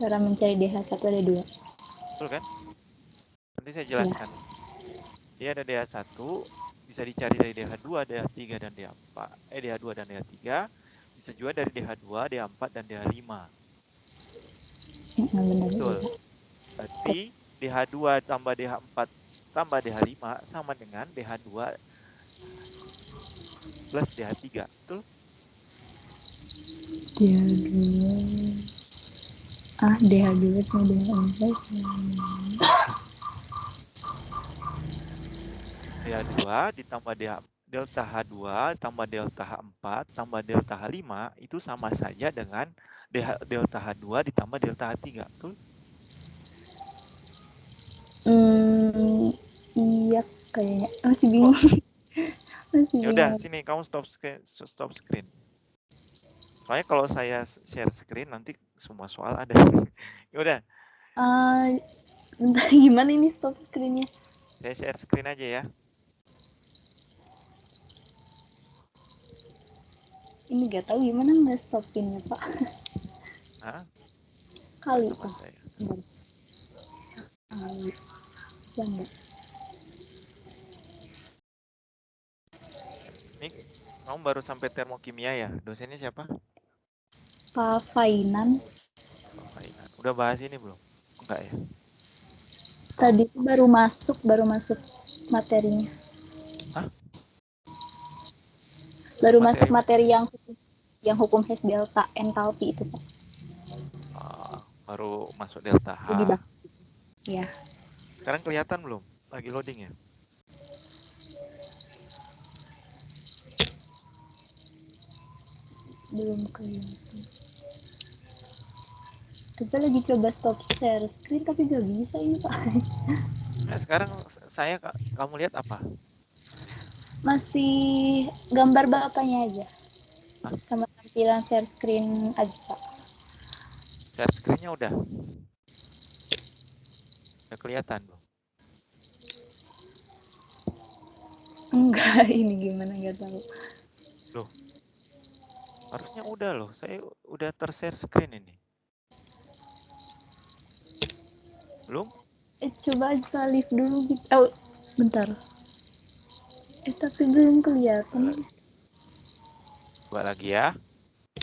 Cara mencari DH1 ada 2. Betul kan? Nanti saya jelaskan. Dia ada DH1, bisa dicari dari DH2, DH3, dan DH4. DH2 dan DH3. Bisa juga dari DH2, DH4, dan DH5. Benar. Betul. Berarti DH2 tambah DH4 tambah DH5 sama dengan DH2 plus DH3. Betul? DH2 sama DH4. DH2 ditambah delta H2 tambah delta H4 tambah delta H5 itu sama saja dengan delta H2 ditambah delta H3. Betul? Iya kayaknya. Masih bingung. Ya udah, sini kamu stop screen. Soalnya kalau saya share screen nanti semua soal ada. Ya udah. Bentar, gimana ini stop screen-nya? Saya share screen aja ya. Ini gak tahu gimana nggak stopinnya, Pak. Hah? Kali, Sama Pak. saya. Enggak. Ini kamu baru sampai termokimia ya? Dosennya siapa? Pak Fainan. Pak Fainan. Udah bahas ini belum? Enggak ya? Tadi baru masuk materinya. Hah? Baru masuk materi yang hukum Hess delta entalpi itu, Pak. Baru masuk delta H. Ya. Sekarang kelihatan belum? Lagi loading ya? Belum kelihatan. Kita lagi coba stop share screen tapi gak bisa ini, Pak. Nah, sekarang kamu lihat apa? Masih gambar bapaknya aja. Hah? Sama tampilan share screen aja, Pak. Share screen-nya udah kelihatan belum? Enggak, ini gimana nggak tahu. Loh, harusnya udah loh. Saya udah ter-share screen ini. Belum? Coba aja live dulu gitu. Oh, bentar. Tapi belum kelihatan. Coba lagi ya.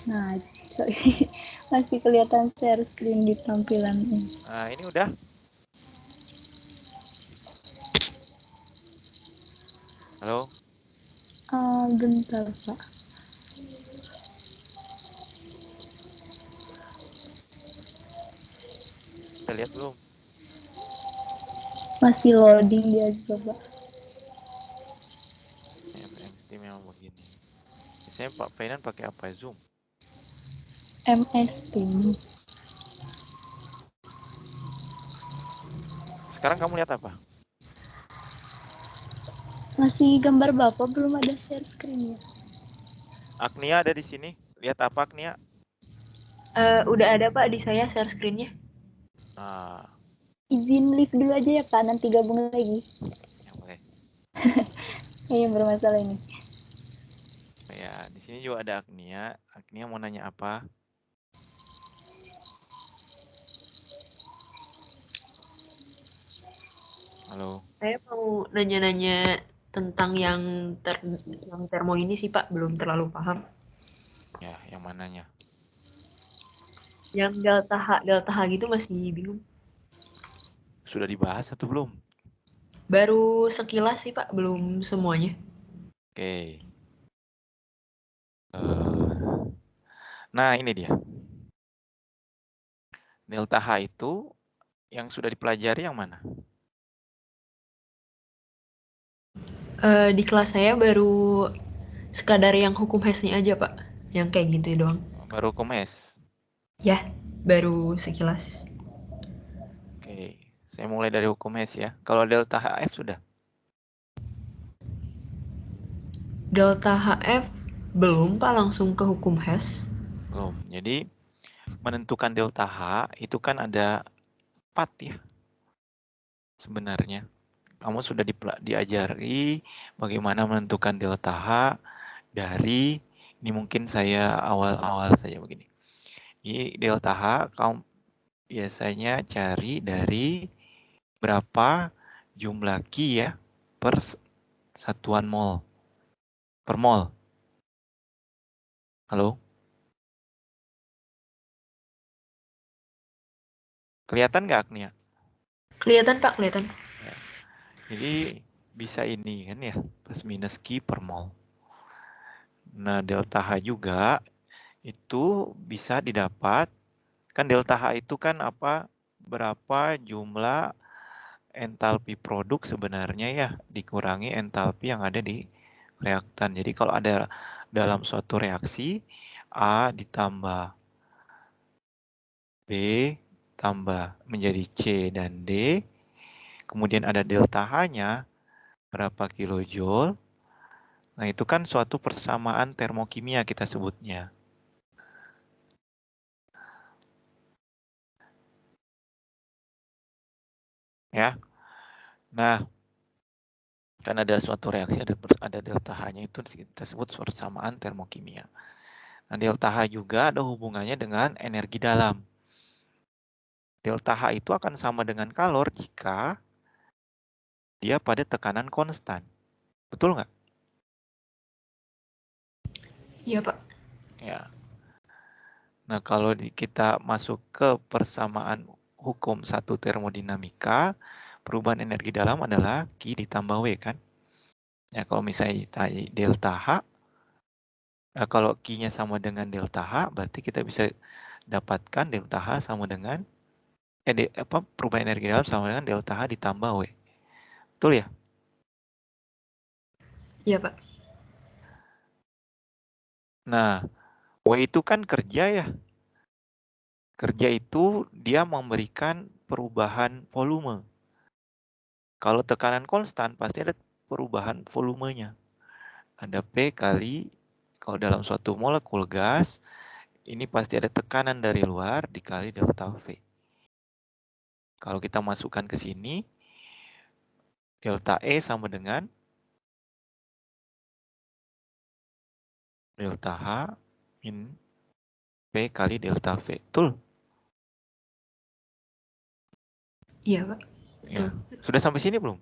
Nah, sorry. Masih kelihatan share screen di tampilan ini. Nah, ini udah. Halo? Bentar, Pak. Kita lihat belum? Masih loading dia juga, Pak. MMT memang begini. Biasanya Pak Fainan pakai apa? Zoom? MS Team. Sekarang kamu lihat apa? Masih gambar Bapak, belum ada share screen-nya. Agnia ada di sini. Lihat apa, Agnia? Udah ada, Pak, di saya share screen-nya. Izin live dulu aja ya, Pak. Nanti gabung lagi. Ya, boleh. Yang bermasalah ini. Ya, di sini juga ada Agnia. Agnia mau nanya apa? Halo. Saya mau nanya-nanya tentang yang termo ini sih, Pak, belum terlalu paham. Ya, yang mananya? Yang delta H gitu masih bingung. Sudah dibahas atau belum? Baru sekilas sih, Pak, belum semuanya. Oke. Nah, ini dia. Delta H itu yang sudah dipelajari yang mana? Di kelas saya baru sekadar yang hukum Hess-nya aja, Pak. Yang kayak gitu doang. Baru Komes? Ya, baru sekilas. Oke, saya mulai dari hukum Hess ya. Kalau delta HF sudah? Delta HF belum, Pak, langsung ke hukum Hess. Belum. Jadi menentukan delta H itu kan ada 4 ya. Sebenarnya. Kamu sudah diajari bagaimana menentukan delta H dari, ini mungkin saya awal-awal saja begini. Ini delta H, biasanya cari dari berapa jumlah Ki ya per satuan mol. Per mol. Halo? Kelihatan nggak, Agnia? Kelihatan Pak, kelihatan. Ya. Jadi bisa ini kan ya, plus minus Ki per mol. Nah, delta H juga itu bisa didapat, kan delta H itu kan apa, berapa jumlah entalpi produk sebenarnya ya, dikurangi entalpi yang ada di reaktan. Jadi kalau ada dalam suatu reaksi, A ditambah B tambah menjadi C dan D, kemudian ada delta H-nya, berapa kilojoule. Nah, itu kan suatu persamaan termokimia kita sebutnya. Ya. Nah, kan ada suatu reaksi, ada delta H-nya, itu kita sebut persamaan termokimia. Nah, delta H juga ada hubungannya dengan energi dalam. Delta H itu akan sama dengan kalor jika dia pada tekanan konstan. Betul nggak? Iya Pak. Ya. Nah, kalau kita masuk ke persamaan hukum satu termodinamika, perubahan energi dalam adalah Q ditambah W kan? Ya, kalau misalnya delta H, kalau Q-nya sama dengan delta H, berarti kita bisa dapatkan delta H sama dengan perubahan energi dalam sama dengan delta H ditambah W. Betul ya? Iya Pak. Nah, W itu kan kerja ya. Kerja itu dia memberikan perubahan volume. Kalau tekanan konstan pasti ada perubahan volumenya. Ada P kali, kalau dalam suatu molekul gas, ini pasti ada tekanan dari luar dikali delta V. Kalau kita masukkan ke sini, delta E sama dengan delta H min P kali delta V. Betul? Iya Pak. Ya. Betul. Sudah sampai sini belum?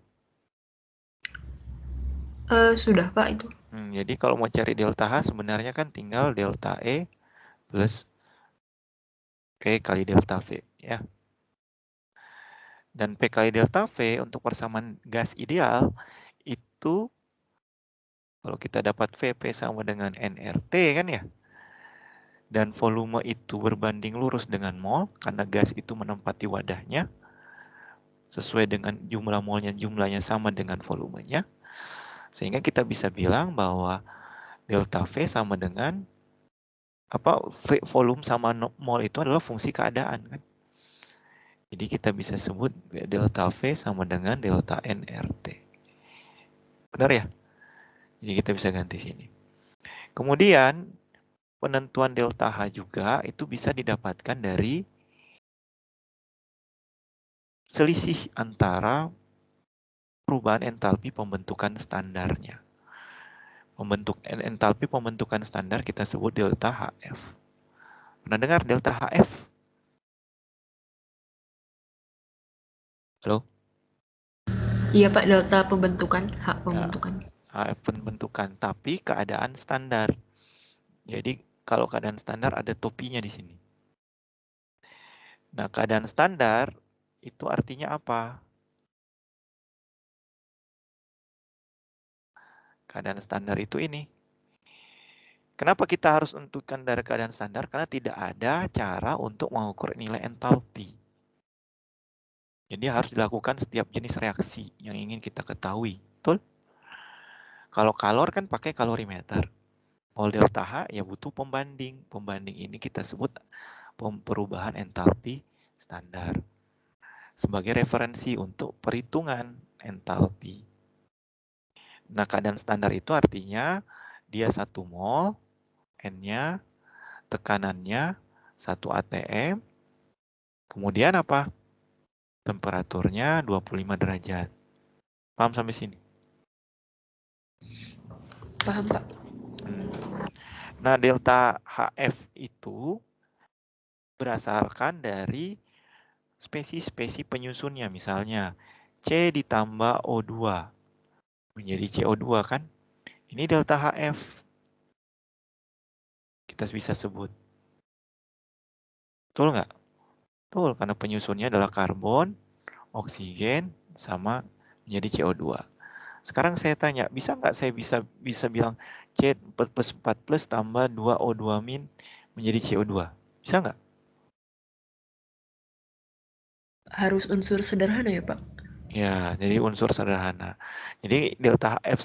Sudah Pak itu. Jadi kalau mau cari delta H sebenarnya kan tinggal delta E plus P kali delta V. Ya. Dan P kali delta V untuk persamaan gas ideal itu kalau kita dapat Vp sama dengan nRT kan ya. Dan volume itu berbanding lurus dengan mol karena gas itu menempati wadahnya. Sesuai dengan jumlah molnya, jumlahnya sama dengan volumenya. Sehingga kita bisa bilang bahwa delta V sama dengan volume sama mol itu adalah fungsi keadaan kan. Jadi kita bisa sebut delta V sama dengan delta nRT. Benar ya? Jadi kita bisa ganti sini. Kemudian penentuan delta H juga itu bisa didapatkan dari selisih antara perubahan entalpi pembentukan standarnya. Entalpi pembentukan standar kita sebut delta HF. Pernah dengar delta HF? Halo? Iya Pak, delta pembentukan, hak Ya, pembentukan. HF pembentukan, tapi keadaan standar. Jadi kalau keadaan standar ada topinya di sini. Nah, keadaan standar itu artinya apa? Keadaan standar itu ini. Kenapa kita harus tentukan dari keadaan standar? Karena tidak ada cara untuk mengukur nilai entalpi. Jadi harus dilakukan setiap jenis reaksi yang ingin kita ketahui. Betul? Kalau kalor kan pakai kalorimeter. Mol delta H ya butuh pembanding. Pembanding ini kita sebut perubahan entalpi standar. Sebagai referensi untuk perhitungan entalpi. Nah, keadaan standar itu artinya dia 1 mol, N-nya, tekanannya 1 atm, kemudian apa? Temperaturnya 25 derajat. Paham sampai sini? Paham Pak. Nah, delta HF itu berdasarkan dari spesi penyusunnya. Misalnya C ditambah O2 menjadi CO2 kan? Ini delta HF. Kita bisa sebut. Betul nggak? Betul, karena penyusunnya adalah karbon, oksigen, sama menjadi CO2. Sekarang saya tanya, bisa nggak saya bisa bilang C++4+ tambah 2O2- menjadi CO2? Bisa nggak? Harus unsur sederhana ya, Pak? Ya, jadi unsur sederhana. Jadi delta HF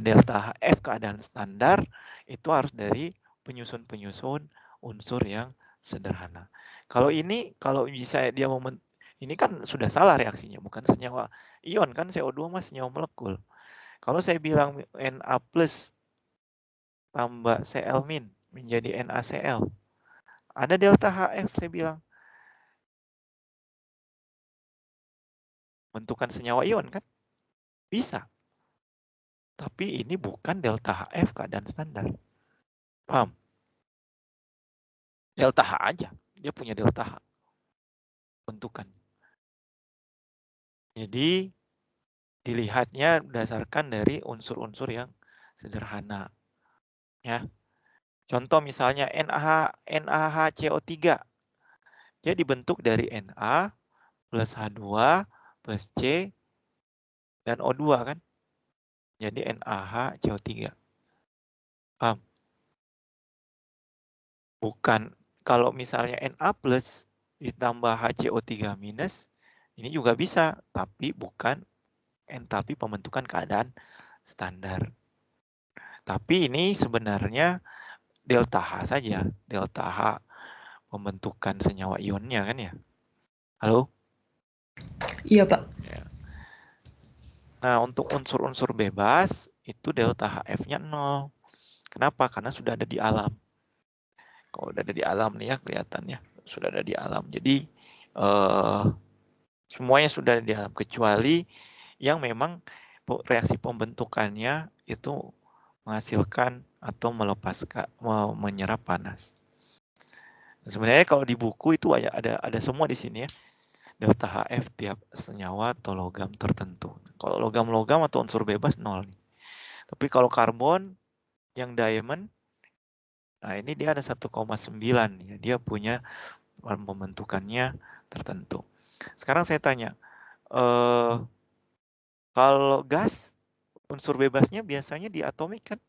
delta HF keadaan standar itu harus dari penyusun-penyusun unsur yang sederhana. Kalau bisa dia ini kan sudah salah reaksinya, bukan senyawa ion kan, CO2 mas senyawa molekul. Kalau saya bilang Na plus tambah Cl min menjadi NaCl, ada delta HF saya bilang. Bentukan senyawa ion kan? Bisa. Tapi ini bukan delta HF keadaan standar. Paham? Delta H aja. Dia punya delta H. Bentukan. Jadi dilihatnya berdasarkan dari unsur-unsur yang sederhana. Ya. Contoh misalnya NaHCO3. Dia dibentuk dari Na plus H2 plus C dan O2 kan? Jadi NaHCO3. Paham? Bukan. Kalau misalnya Na plus ditambah HCO3 minus, ini juga bisa, tapi bukan entalpi pembentukan keadaan standar. Tapi ini sebenarnya delta H saja, delta H pembentukan senyawa ionnya kan ya. Halo? Iya, Pak. Ya. Nah, untuk unsur-unsur bebas, itu delta HF-nya 0. Kenapa? Karena sudah ada di alam. Kalau udah ada di alam nih ya, kelihatannya sudah ada di alam. Jadi, semuanya sudah di alam, kecuali yang memang reaksi pembentukannya itu menghasilkan atau menyerap panas. Sebenarnya kalau di buku itu ada semua di sini ya. Delta HF tiap senyawa atau logam tertentu. Kalau logam-logam atau unsur bebas 0. Tapi kalau karbon yang diamond, nah ini dia ada 1,9 ya. Dia punya pembentukannya tertentu. Sekarang saya tanya, kalau gas unsur bebasnya biasanya diatomik kan?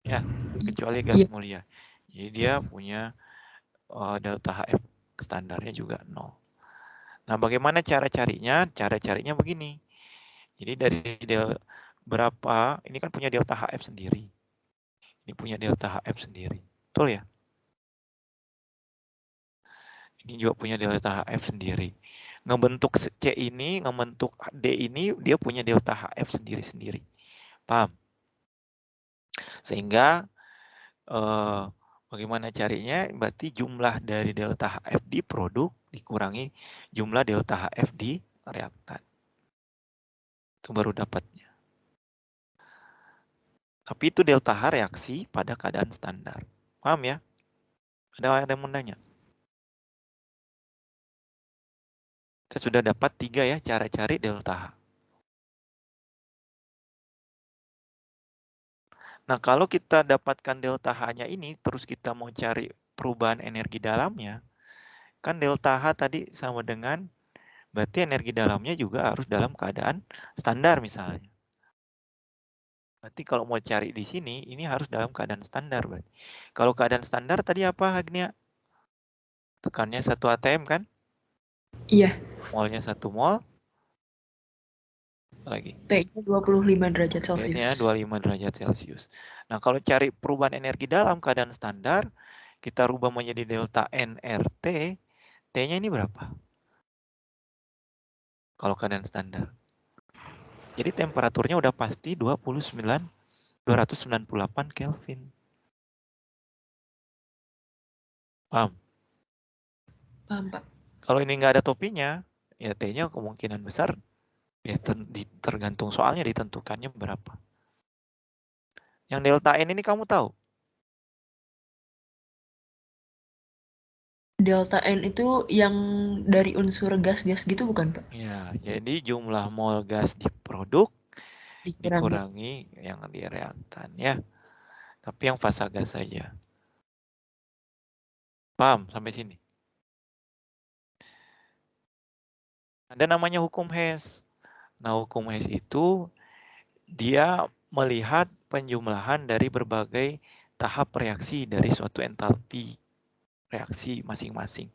Ya, kecuali gas mulia. Jadi dia punya delta HF standarnya juga 0. Nah, bagaimana cara carinya? Cara carinya begini. Jadi dari berapa, ini kan punya delta HF sendiri. Ini punya delta HF sendiri. Betul ya? Ini juga punya delta HF sendiri. Ngebentuk C ini, ngebentuk D ini, dia punya delta HF sendiri-sendiri. Paham? Sehingga bagaimana carinya? Berarti jumlah dari delta HF di produk dikurangi jumlah delta HF di reaktan. Itu baru dapatnya. Tapi itu delta H reaksi pada keadaan standar. Paham ya? Ada yang mau nanya? Kita sudah dapat 3 ya cara cari delta H. Nah, kalau kita dapatkan delta H-nya ini, terus kita mau cari perubahan energi dalamnya, kan delta H tadi sama dengan, berarti energi dalamnya juga harus dalam keadaan standar misalnya. Berarti kalau mau cari di sini, ini harus dalam keadaan standar. Berarti. Kalau keadaan standar tadi apa, Agnia? Tekannya 1 atm kan? Iya. Molnya 1 mol. Lagi. T-nya 25 derajat Celcius. T-nya 25 derajat Celcius. Nah, kalau cari perubahan energi dalam keadaan standar, kita rubah menjadi delta nRT, T-nya ini berapa? Kalau keadaan standar. Jadi temperaturnya udah pasti 298 Kelvin. Paham? Paham, Pak. Kalau ini nggak ada topinya, ya T-nya kemungkinan besar ya tergantung soalnya ditentukannya berapa. Yang delta N ini kamu tahu? Delta N itu yang dari unsur gas-gas gitu bukan, Pak? Ya, jadi jumlah mol gas di produk Dikurangi. dikurangi yang di reaktan ya. Tapi yang fasa gas saja. Paham sampai sini? Ada namanya hukum Hess. Nah, hukum Hess itu dia melihat penjumlahan dari berbagai tahap reaksi dari suatu entalpi reaksi masing-masing.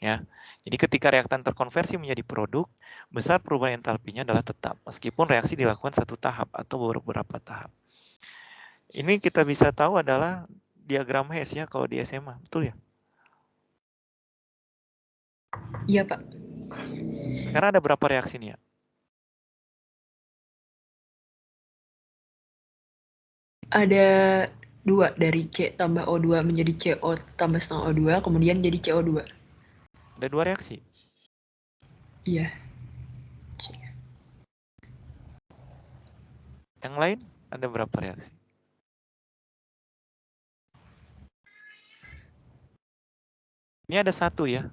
Ya, jadi ketika reaktan terkonversi menjadi produk, besar perubahan entalpinya adalah tetap, meskipun reaksi dilakukan satu tahap atau beberapa tahap. Ini kita bisa tahu adalah diagram Hess ya kalau di SMA, betul ya? Iya, Pak. Sekarang ada berapa reaksi nih ya? Ada 2 dari C tambah O2 menjadi CO tambah setengah O2, kemudian jadi CO2. Ada 2 reaksi. Iya. Yang lain ada berapa reaksi? Ini ada 1 ya.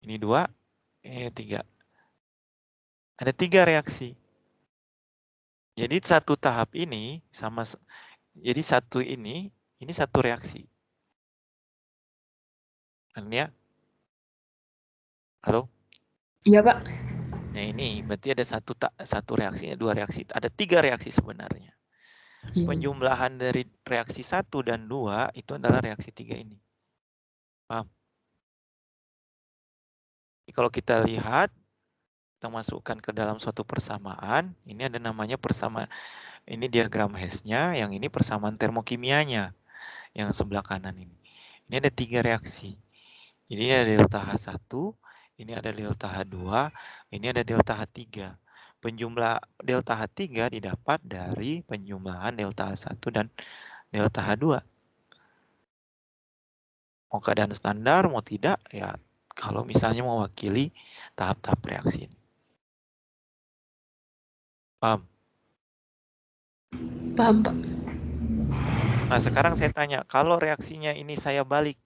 Ini 2, ini 3. Ada 3 reaksi. Jadi satu tahap ini sama, jadi satu ini 1 reaksi. Kan ya? Halo? Iya, Pak. Nah ini berarti ada satu reaksinya, 2 reaksi. Ada 3 reaksi sebenarnya. Iya. Penjumlahan dari reaksi 1 dan 2 itu adalah reaksi 3 ini. Paham? Jadi kalau kita lihat, kita masukkan ke dalam suatu persamaan, ini ada namanya persamaan, ini diagram Hess-nya, yang ini persamaan termokimianya, yang sebelah kanan ini. Ini ada 3 reaksi. Jadi ini ada delta H1, ini ada delta H2, ini ada delta H3. Penjumlah delta H3 didapat dari penjumlahan delta H1 dan delta H2. Mau keadaan standar, mau tidak, ya kalau misalnya mewakili tahap-tahap reaksi ini. Paham? Paham, Pak. Nah, sekarang saya tanya, kalau reaksinya ini saya balik,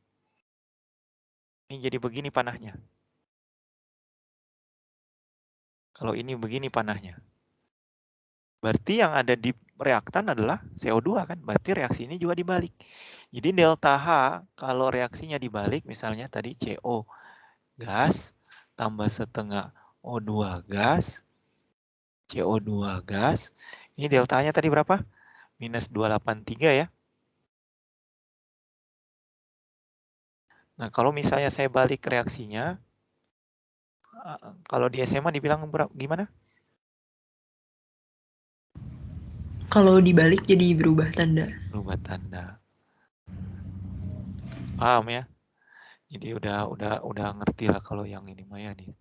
ini jadi begini panahnya. Kalau ini begini panahnya. Berarti yang ada di reaktan adalah CO2 kan? Berarti reaksi ini juga dibalik. Jadi delta H kalau reaksinya dibalik, misalnya tadi CO gas tambah setengah O2 gas, CO2 gas. Ini deltanya tadi berapa? Minus 283 ya. Nah, kalau misalnya saya balik reaksinya, kalau di SMA dibilang gimana? Kalau dibalik jadi berubah tanda. Berubah tanda. Paham ya? Jadi udah ngerti lah kalau yang ini Maya nih.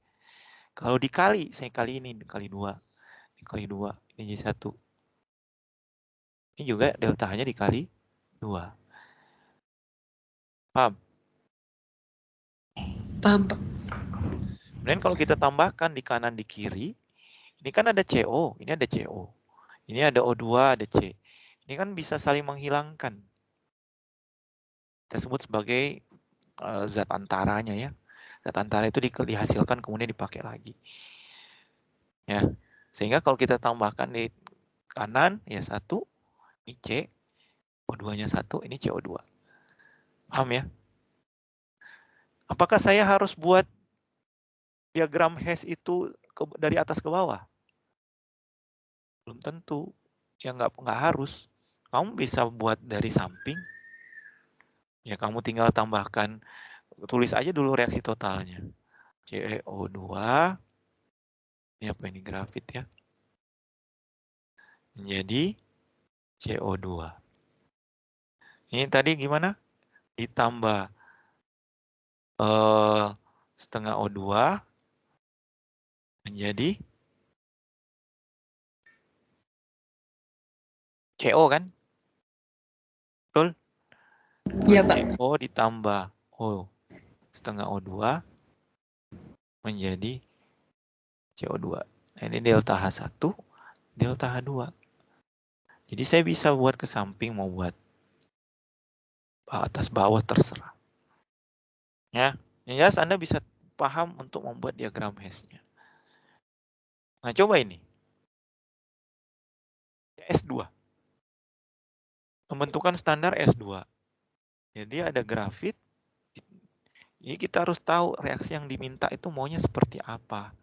Kalau dikali, saya kali ini kali 2. Dikali 2, ini jadi 1. Ini juga deltanya dikali 2. Paham? Paham, Pak. Kemudian kalau kita tambahkan di kanan di kiri, ini kan ada CO, ini ada CO. Ini ada O2, ada C. Ini kan bisa saling menghilangkan. Kita sebut sebagai zat antaranya ya. Zat antara itu dihasilkan kemudian dipakai lagi. Ya. Sehingga kalau kita tambahkan di kanan ya 1, ini C, O2-nya 1, ini CO2. Paham ya? Apakah saya harus buat diagram Hess itu dari atas ke bawah? Belum tentu. Ya nggak harus. Kamu bisa buat dari samping. Ya kamu tinggal tambahkan, tulis aja dulu reaksi totalnya. CO2, ini apa ini grafit ya? Menjadi CO2. Ini tadi gimana? Ditambah setengah O2 menjadi CO kan? Betul? Iya, Pak. CO ditambah O setengah O2 menjadi CO2. Nah, ini delta H1, delta H2. Jadi saya bisa buat ke samping, mau buat atas bawah terserah. Ya, yang jelas Anda bisa paham untuk membuat diagram Hess-nya. Nah, coba ini. S2. Pembentukan standar S2. Jadi ada grafit. Ini kita harus tahu reaksi yang diminta itu maunya seperti apa.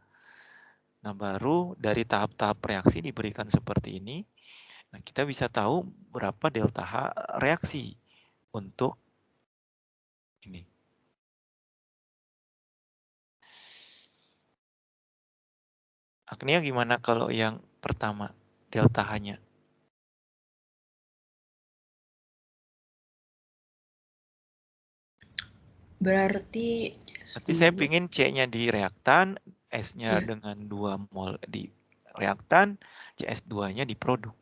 Nah, baru dari tahap-tahap reaksi diberikan seperti ini. Nah, kita bisa tahu berapa delta H reaksi untuk ini. Agnia gimana kalau yang pertama, delta H-nya? Berarti Berarti saya pingin C-nya di reaktan, S-nya Iya. dengan 2 mol di reaktan, CS2-nya di produk.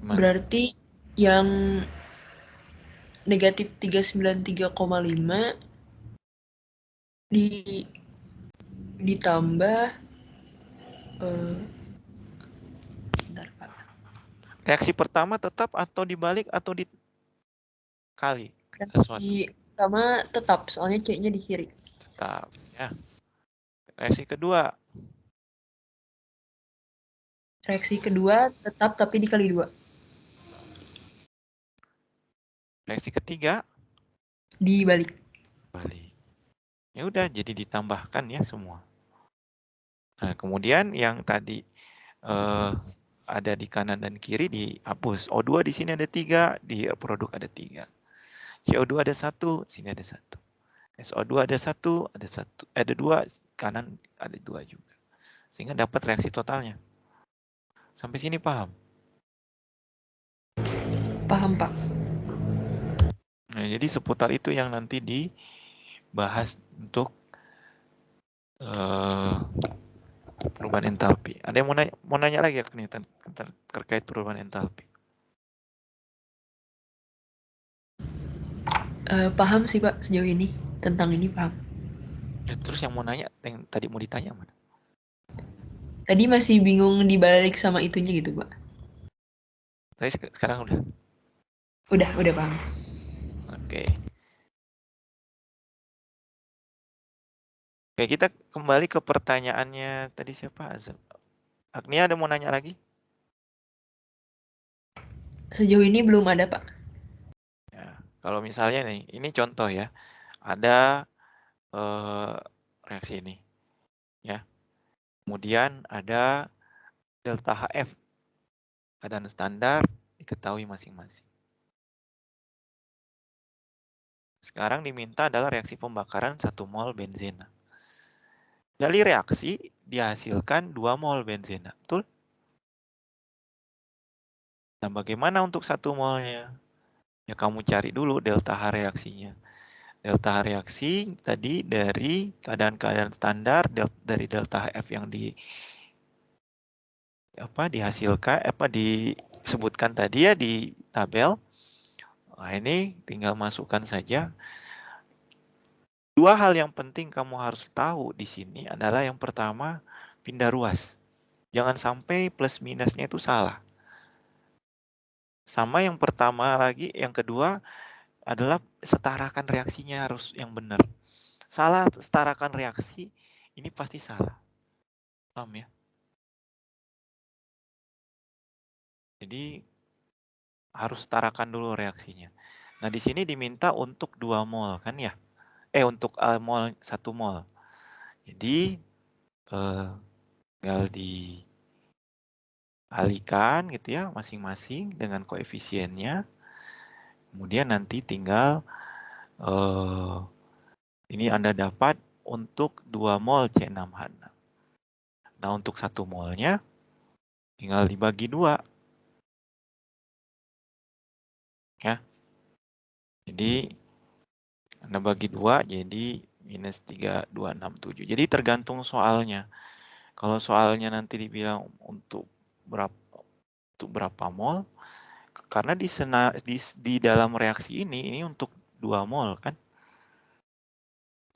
Gimana? Berarti yang negatif 393,5 ditambah bentar, Pak. Reaksi pertama tetap atau dibalik atau dikali? Reaksi pertama tetap, soalnya C-nya di kiri. Tetap, ya. Reaksi kedua. Reaksi kedua tetap tapi dikali 2. Reaksi ketiga. Dibalik. Balik. Ya udah, jadi ditambahkan ya semua. Nah, kemudian yang tadi ada di kanan dan kiri dihapus. O2 di sini ada 3, di produk ada 3. CO2 ada 1, sini ada 1. SO2 ada 1, ada 2, kanan ada 2 juga. Sehingga dapat reaksi totalnya. Sampai sini paham? Paham, Pak. Nah, jadi seputar itu yang nanti dibahas untuk perubahan entalpi. Ada yang mau nanya lagi ya terkait perubahan entalpi? Paham sih, Pak, sejauh ini. Tentang ini paham. Ya, terus yang mau nanya, yang tadi mau ditanya mana? Tadi masih bingung dibalik sama itunya gitu, Pak. Tapi sekarang udah? Udah paham. Oke. Oke, kita kembali ke pertanyaannya tadi siapa? Agnia ada mau nanya lagi? Sejauh ini belum ada, Pak. Ya, kalau misalnya nih, ini contoh ya, ada reaksi ini, ya. Kemudian ada delta HF, keadaan standar diketahui masing-masing. Sekarang diminta adalah reaksi pembakaran 1 mol benzena. Dari reaksi dihasilkan 2 mol benzena, betul? Nah, bagaimana untuk 1 molnya? Ya, kamu cari dulu delta H reaksinya. Delta H reaksi tadi dari keadaan-keadaan standar dari delta HF yang dihasilkan disebutkan tadi ya di tabel. Nah, ini tinggal masukkan saja. 2 hal yang penting kamu harus tahu di sini adalah yang pertama, pindah ruas. Jangan sampai plus minusnya itu salah. Sama yang pertama lagi, yang kedua adalah setarakan reaksinya harus yang benar. Salah setarakan reaksi, ini pasti salah. Paham ya? Jadi harus setarakan dulu reaksinya. Nah, di sini diminta untuk 2 mol kan ya? Untuk mol 1 mol. Jadi tinggal dikalikan gitu ya masing-masing dengan koefisiennya. Kemudian nanti tinggal ini Anda dapat untuk 2 mol C6H6. Nah, untuk 1 molnya tinggal dibagi 2. Ya. Jadi Anda bagi 2 jadi minus 3,267. Jadi tergantung soalnya. Kalau soalnya nanti dibilang untuk berapa mol, karena di dalam reaksi ini untuk 2 mol kan.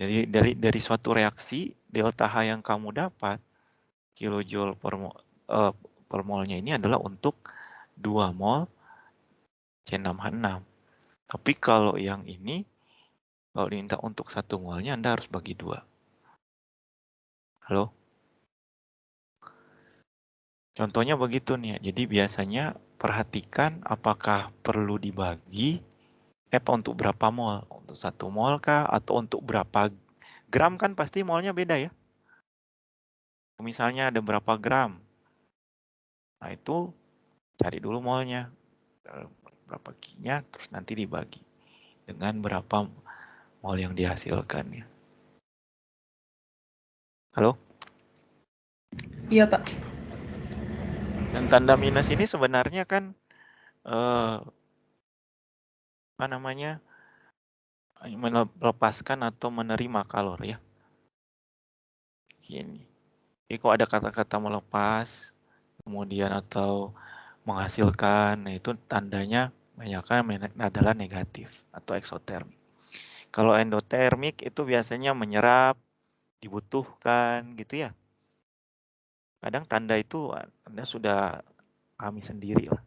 Jadi dari suatu reaksi delta H yang kamu dapat kilojoule per molnya ini adalah untuk 2 mol C6H6. Tapi kalau yang ini Kalau diminta untuk 1 molnya, Anda harus bagi 2. Halo? Contohnya begitu nih ya. Jadi biasanya perhatikan apakah perlu dibagi untuk berapa mol? Untuk 1 mol kah? Atau untuk berapa gram, kan pasti molnya beda ya. Misalnya ada berapa gram. Nah itu cari dulu molnya. Berapa Q-nya, terus nanti dibagi dengan berapa mol yang dihasilkan ya. Halo? Iya, Pak. Dan tanda minus ini sebenarnya kan apa namanya, melepaskan atau menerima kalori ya. Gini. Jadi kalau ada kata-kata melepas, kemudian atau menghasilkan, nah itu tandanya banyaknya adalah negatif atau eksotermik. Kalau endotermik itu biasanya menyerap, dibutuhkan gitu ya. Kadang tanda itu Anda sudah pahami sendiri lah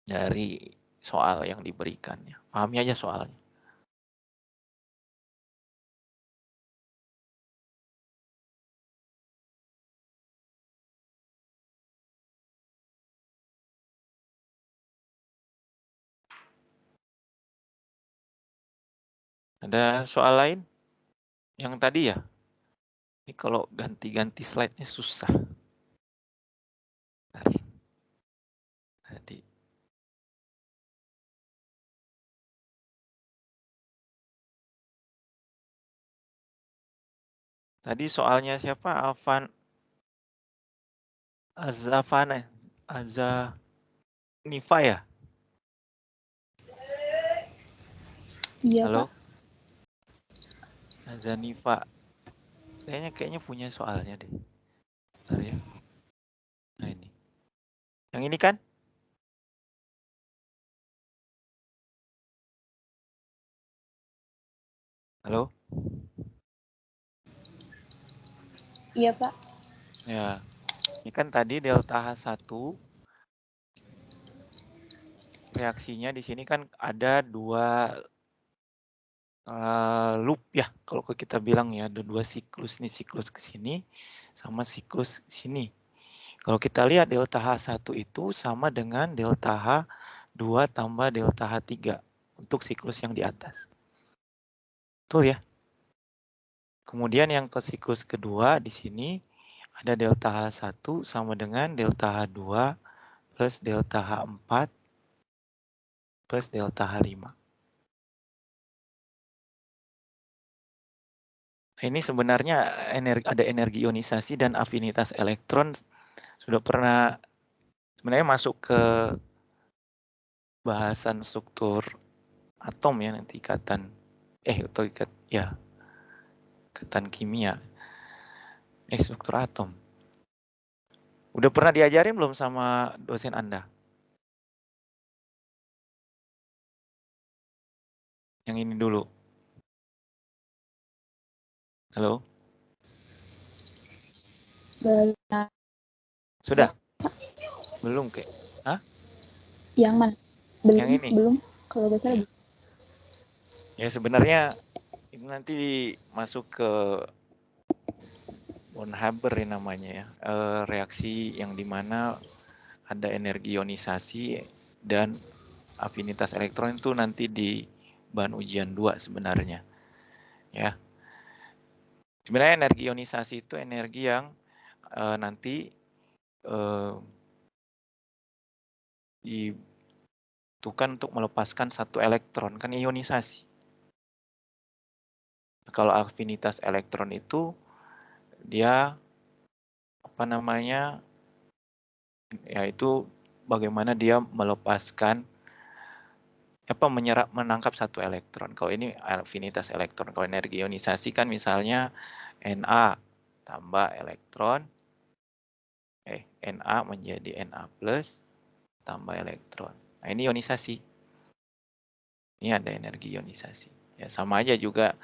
dari soal yang diberikannya. Pahami aja soalnya. Ada soal lain? Yang tadi ya? Ini kalau ganti-ganti slide-nya susah. Tadi. Tadi soalnya siapa? Azanifa ya? Iya, Halo? Pak. Azanifa. Kayaknya punya soalnya deh. Bentar ya. Nah ini. Yang ini kan? Halo? Iya, Pak. Ya. Ini kan tadi delta H1. Reaksinya di sini kan ada 2 loop ya. Kalau kita bilang ya, ada 2 siklus nih. Siklus ke sini sama siklus sini. Kalau kita lihat delta H1 itu sama dengan delta H2 tambah delta H3 untuk siklus yang di atas. Betul ya? Kemudian yang ke siklus kedua di sini ada delta H1 sama dengan delta H2 plus delta H4 plus delta H5. Nah, ini sebenarnya ada energi ionisasi dan afinitas elektron sudah pernah sebenarnya masuk ke bahasan struktur atom ya, nanti ikatan kimia. Struktur atom. Udah pernah diajarin belum sama dosen Anda? Yang ini dulu. Halo? Belum. Sudah? Belum kek? Hah? Yang mana? Belum. Yang ini? Belum. Kalau nggak salah. Ya sebenarnya ini nanti masuk ke von Haber namanya ya. Reaksi yang dimana ada energi ionisasi dan afinitas elektron itu nanti di bahan ujian 2 sebenarnya. Ya. Sebenarnya energi ionisasi itu energi yang nanti dibutuhkan untuk melepaskan 1 elektron, kan ionisasi. Kalau afinitas elektron itu dia yaitu bagaimana dia melepaskan menangkap 1 elektron. Kalau ini afinitas elektron. Kalau energi ionisasi kan misalnya Na tambah elektron, Na menjadi Na plus tambah elektron. Nah, ini ionisasi. Ini ada energi ionisasi. Ya, sama aja juga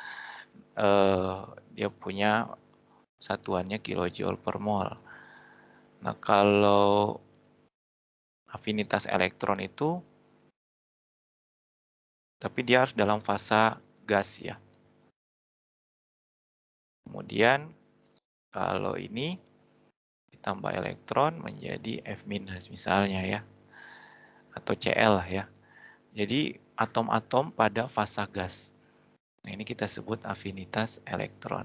dia punya satuannya kilojoule per mol. Nah, kalau afinitas elektron itu, tapi dia harus dalam fasa gas ya. Kemudian kalau ini ditambah elektron menjadi F- misalnya ya. Atau Cl lah ya. Jadi atom-atom pada fasa gas. Nah, ini kita sebut afinitas elektron.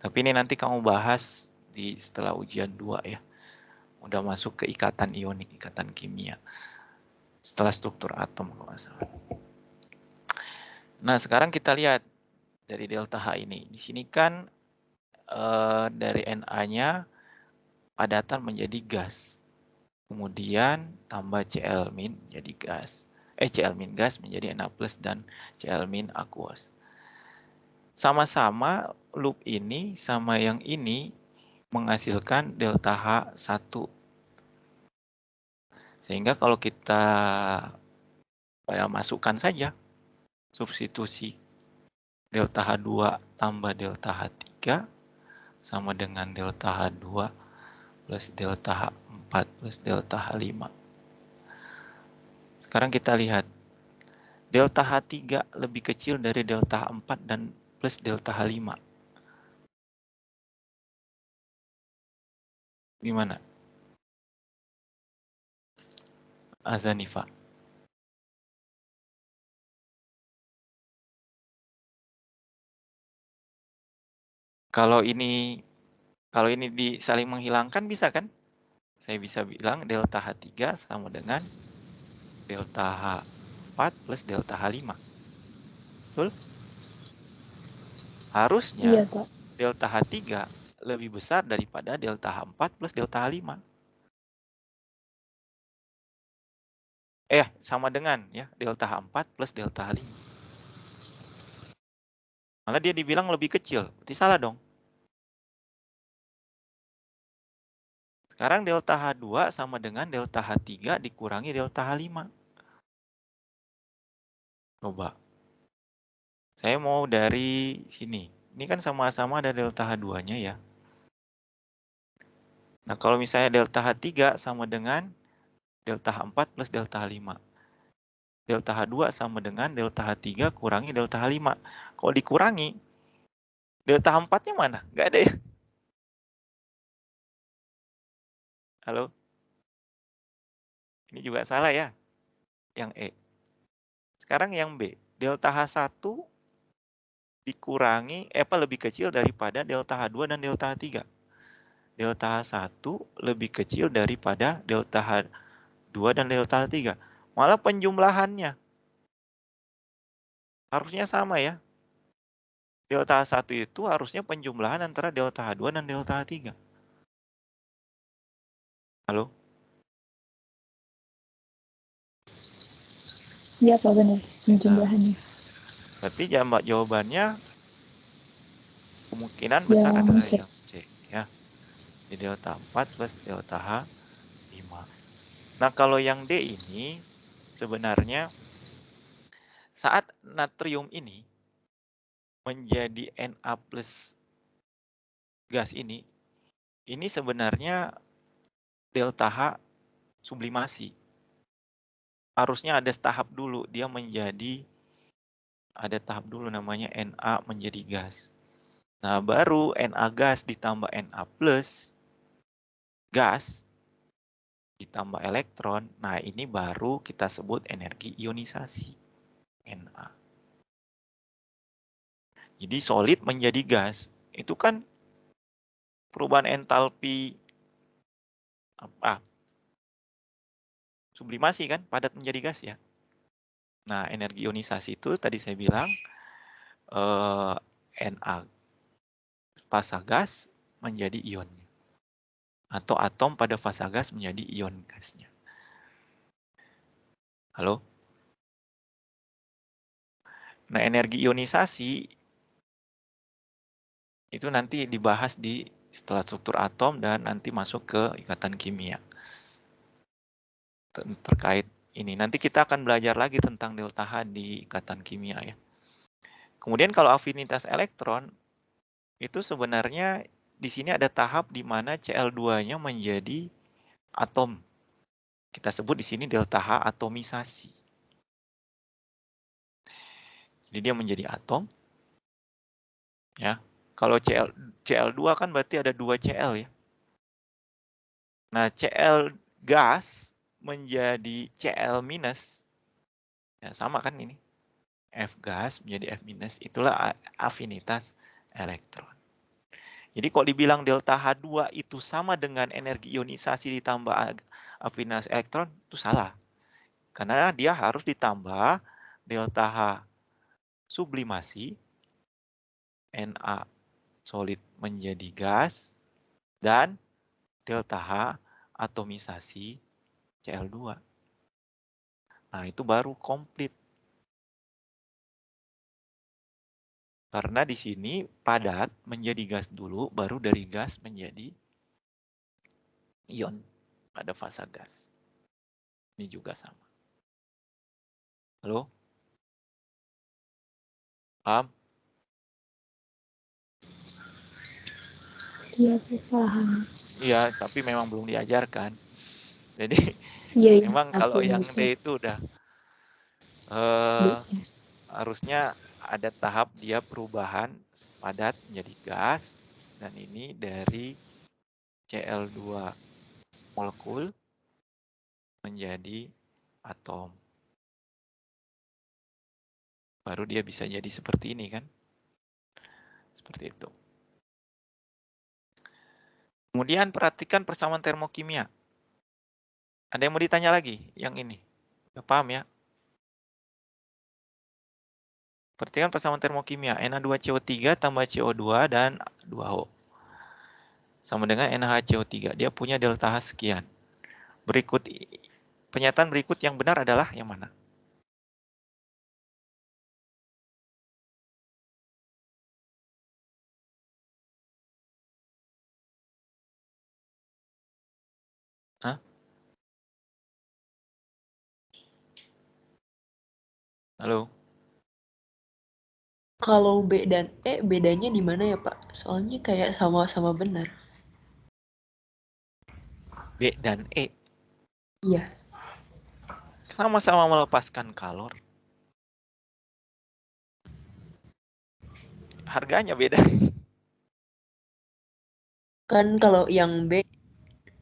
Tapi ini nanti kamu bahas di setelah ujian 2 ya. Udah masuk ke ikatan ionik, ikatan kimia. Setelah struktur atom kalau nggak salah. Nah, sekarang kita lihat dari delta H ini. Di sini kan dari Na-nya padatan menjadi gas. Kemudian tambah Cl- jadi gas. Cl- gas menjadi Na+ dan Cl- aqueous. Sama-sama loop ini sama yang ini menghasilkan delta H1. Sehingga kalau kita masukkan saja substitusi delta H2 tambah delta H3 sama dengan delta H2 plus delta H4 plus delta H5. Sekarang kita lihat. Delta H3 lebih kecil dari delta H4 dan plus delta H5. Gimana? Azanifa. Kalau ini saling menghilangkan bisa kan? Saya bisa bilang delta H3 sama dengan delta H4 plus delta H5. Betul? Harusnya Iya, Pak. delta H3 lebih besar daripada delta H4 plus delta H5. Sama dengan ya delta H4 plus delta H5. Malah dia dibilang lebih kecil. Berarti salah dong. Sekarang delta H2 sama dengan delta H3 dikurangi delta H5. Coba. Saya mau dari sini. Ini kan sama-sama ada delta H2-nya ya. Nah, kalau misalnya delta H3 sama dengan delta H4 plus delta H5. Delta H2 sama dengan delta H3 kurangi delta H5. Kalau dikurangi, delta H4-nya mana? Nggak ada ya? Halo? Ini juga salah ya? Yang E. Sekarang yang B. Delta H1 dikurangi, lebih kecil daripada delta H2 dan delta H3. Delta H1 lebih kecil daripada delta H2 dan delta H3. Malah penjumlahannya harusnya sama ya. Delta H1 itu harusnya penjumlahan antara delta H2 dan delta H3. Halo? Iya, Pak, benar. Penjumlahannya. Berarti jawabannya kemungkinan besar adalah C. yang C. Ya. Di delta 4 plus delta H5. Nah, kalau yang D ini sebenarnya saat natrium ini menjadi Na plus gas ini sebenarnya delta H sublimasi. Harusnya ada tahap dulu, dia menjadi, ada tahap dulu namanya Na menjadi gas. Nah, baru Na gas ditambah Na plus gas ditambah elektron. Nah, ini baru kita sebut energi ionisasi, Na. Jadi solid menjadi gas, itu kan perubahan entalpi sublimasi kan, padat menjadi gas ya. Nah, energi ionisasi itu tadi saya bilang Na fasa gas menjadi ionnya. Atau atom pada fasa gas menjadi ion gasnya. Halo? Nah, energi ionisasi itu nanti dibahas di setelah struktur atom dan nanti masuk ke ikatan kimia. Terkait ini. Nanti kita akan belajar lagi tentang delta H di ikatan kimia ya. Kemudian kalau afinitas elektron, itu sebenarnya di sini ada tahap di mana Cl2-nya menjadi atom. Kita sebut di sini delta H atomisasi. Jadi dia menjadi atom. Ya. Kalau Cl2 kan berarti ada 2 Cl ya. Nah, Cl gas menjadi Cl minus. Ya, sama kan ini. F gas menjadi F minus. Itulah afinitas elektron. Jadi kalau dibilang delta H2 itu sama dengan energi ionisasi ditambah afinitas elektron, itu salah. Karena dia harus ditambah delta H sublimasi, Na solid menjadi gas, dan delta H atomisasi Cl2. Nah, itu baru komplit. Karena di sini padat menjadi gas dulu, baru dari gas menjadi ion pada fase gas. Ini juga sama. Halo? Paham? Iya, paham. Iya, tapi memang belum diajarkan. Jadi Iya, memang kalau yang D itu udah harusnya ada tahap dia perubahan padat menjadi gas, dan ini dari Cl2 molekul menjadi atom. Baru dia bisa jadi seperti ini kan. Seperti itu. Kemudian perhatikan persamaan termokimia. Ada yang mau ditanya lagi? Yang ini. Udah paham ya? Perhatikan persamaan termokimia. Na2CO3 tambah CO2 dan 2O. Sama dengan NaHCO3. Dia punya delta H sekian. Pernyataan berikut yang benar adalah yang mana? Hah? Halo? Kalau B dan E bedanya di mana ya Pak? Soalnya kayak sama-sama benar. B dan E. Iya. Sama-sama melepaskan kalor. Harganya beda. Kan kalau yang B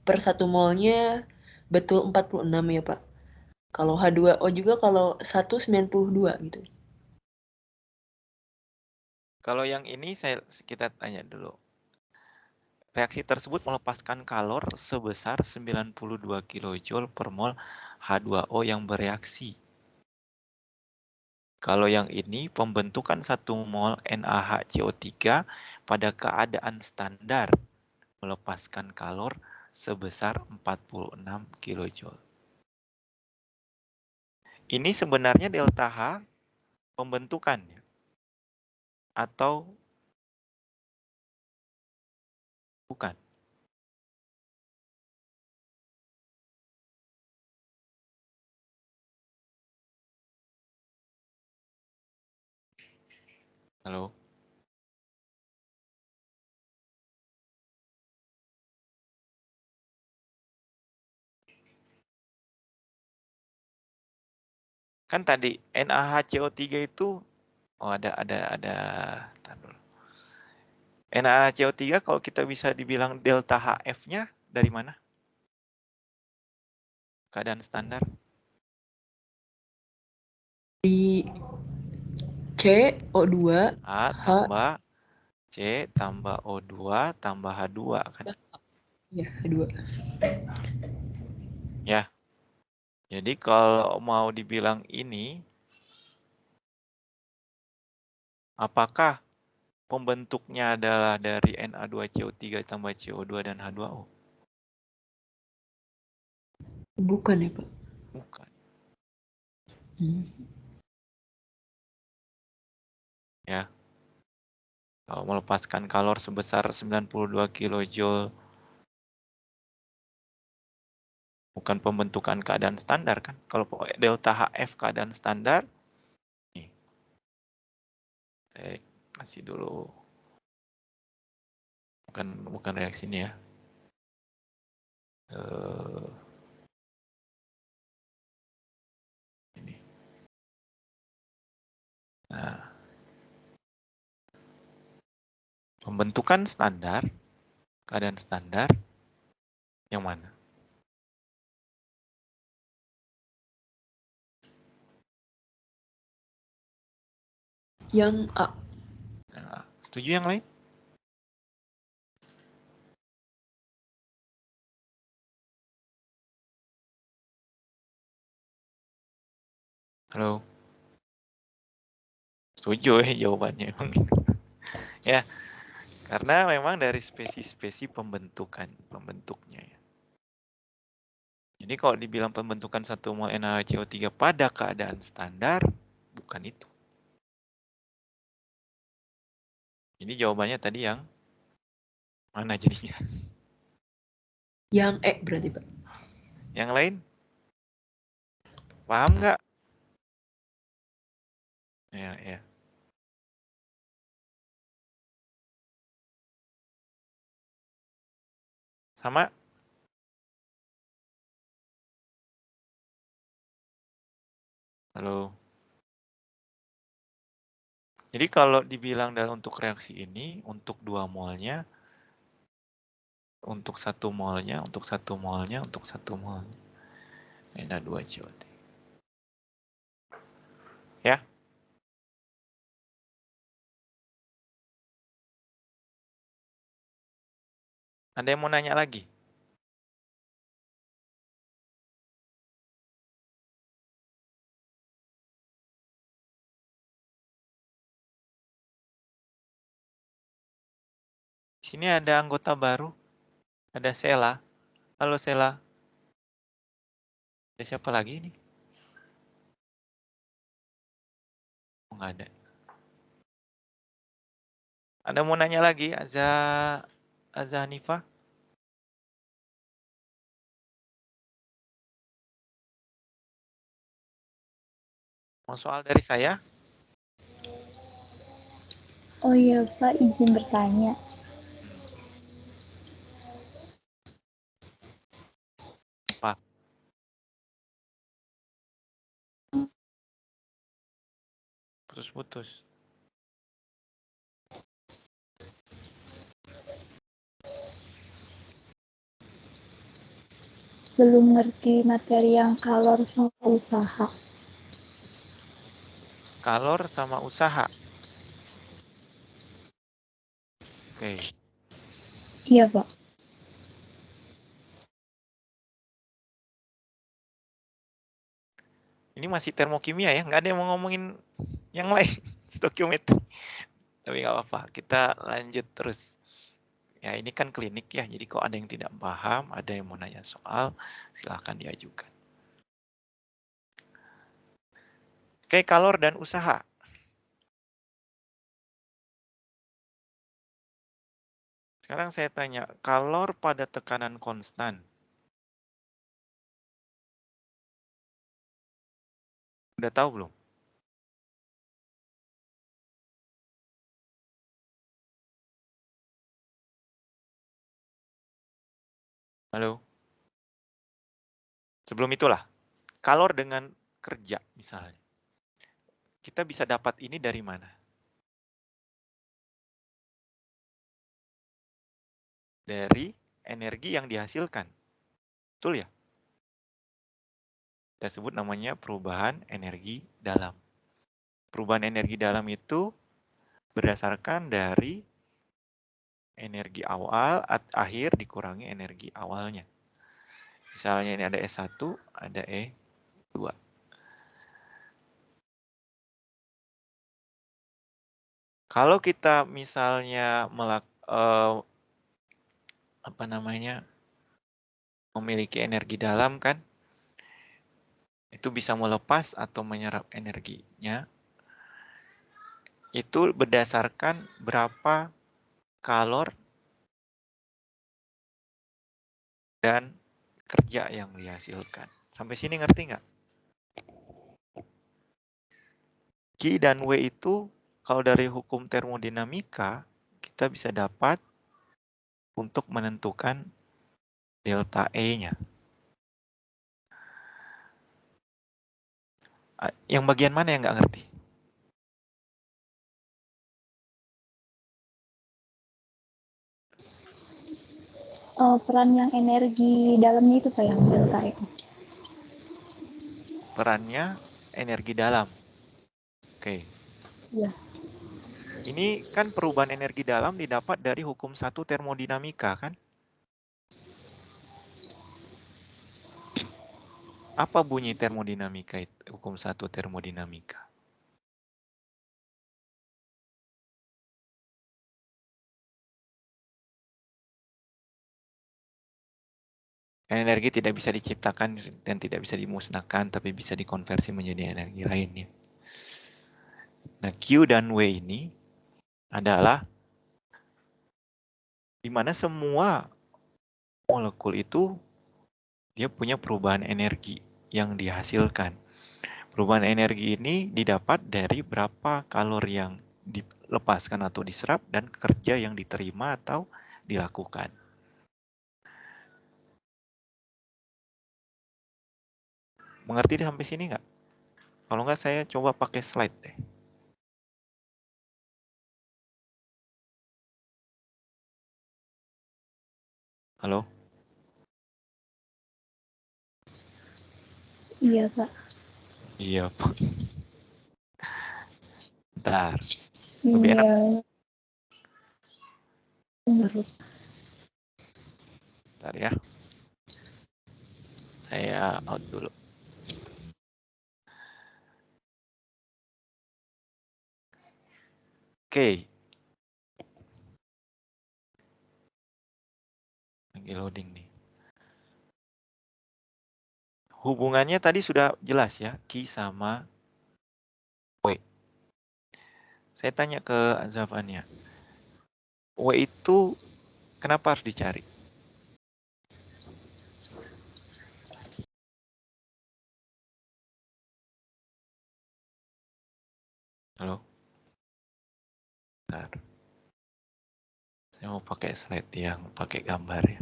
per 1 molnya betul 46 ya Pak. Kalau H2O juga kalau 192 gitu. Kalau yang ini kita tanya dulu. Reaksi tersebut melepaskan kalor sebesar 92 kJ per mol H2O yang bereaksi. Kalau yang ini pembentukan 1 mol NaHCO3 pada keadaan standar melepaskan kalor sebesar 46 kJ. Ini sebenarnya delta H pembentukan atau bukan? Halo? Kan tadi NaHCO3 itu ada Bentar dulu. NaCO3 kalau kita bisa dibilang delta HF-nya dari mana? Keadaan standar. Di CO2 A H tambah C tambah O2 tambah H2 kan. ya H2. Ya. Jadi kalau mau dibilang ini, apakah pembentuknya adalah dari Na2CO3 tambah CO2 dan H2O? Bukan ya Pak. Bukan. Ya. Kalau melepaskan kalor sebesar 92 kJ bukan pembentukan keadaan standar kan? Kalau delta HF keadaan standar, nih, saya kasih dulu. Bukan reaksi ini ya. Ini. Nah, Pembentukan standar, keadaan standar, yang mana? Yang A. Nah, setuju yang lain? Halo? Setuju ya jawabannya. Ya, karena memang dari spesi-spesi pembentuknya ya. Jadi kalau dibilang pembentukan 1 mol NaCO3 pada keadaan standar, bukan itu. Ini jawabannya tadi yang mana jadinya? Yang E berarti, Pak. Yang lain? Paham nggak? Ya. Sama? Halo? Jadi kalau dibilang dalam untuk reaksi ini, untuk 2 molnya, untuk 1 molnya, untuk 1 molnya, untuk 1 molnya. Na2CO3. Ya? Ada yang mau nanya lagi? Sini ada anggota baru. Ada Sela. Halo Sela. Ada siapa lagi ini? Oh, nggak ada. Ada mau nanya lagi? Azza Hanifah? Mau soal dari saya? Oh iya Pak, izin bertanya. Apa? Putus-putus. Belum ngerti materi yang kalor sama usaha. Kalor sama usaha. Oke. Iya Pak. Ini masih termokimia ya, nggak ada yang mau ngomongin yang lain, stokiometri. Tapi nggak apa-apa, kita lanjut terus. Ya ini kan klinik ya, jadi kalau ada yang tidak paham, ada yang mau nanya soal, silahkan diajukan. Oke, kalor dan usaha. Sekarang saya tanya, kalor pada tekanan konstan. Udah tahu belum? Halo? Sebelum itulah, kalor dengan kerja misalnya. Kita bisa dapat ini dari mana? Dari energi yang dihasilkan. Betul ya? Kita sebut namanya perubahan energi dalam. Perubahan energi dalam itu berdasarkan dari energi awal, akhir dikurangi energi awalnya. Misalnya ini ada S1, ada E2. Kalau kita misalnya memiliki energi dalam kan, itu bisa melepas atau menyerap energinya. Itu berdasarkan berapa kalor dan kerja yang dihasilkan. Sampai sini ngerti nggak? Q dan W itu kalau dari hukum termodinamika kita bisa dapat untuk menentukan delta E-nya. Yang bagian mana yang nggak ngerti? peran yang energi dalamnya itu Pak, yang delta E. Perannya energi dalam. Oke. Ya. Ini kan perubahan energi dalam didapat dari hukum 1 termodinamika kan? Apa bunyi termodinamika itu? Hukum 1 termodinamika. Energi tidak bisa diciptakan dan tidak bisa dimusnahkan, tapi bisa dikonversi menjadi energi lainnya. Nah, Q dan W ini adalah di mana semua molekul itu dia punya perubahan energi yang dihasilkan. Perubahan energi ini didapat dari berapa kalori yang dilepaskan atau diserap dan kerja yang diterima atau dilakukan. Mengerti sampai sini nggak? Kalau nggak saya coba pakai slide deh. Halo? Iya Pak. Iya, Pak. Bentar. Lebih enak. Sinyal baru. Bentar ya. Saya out dulu. Oke. Lagi loading nih. Hubungannya tadi sudah jelas ya, Q sama W. Saya tanya ke Azafania. W itu kenapa harus dicari? Halo? Bentar. Saya mau pakai slide yang pakai gambar ya.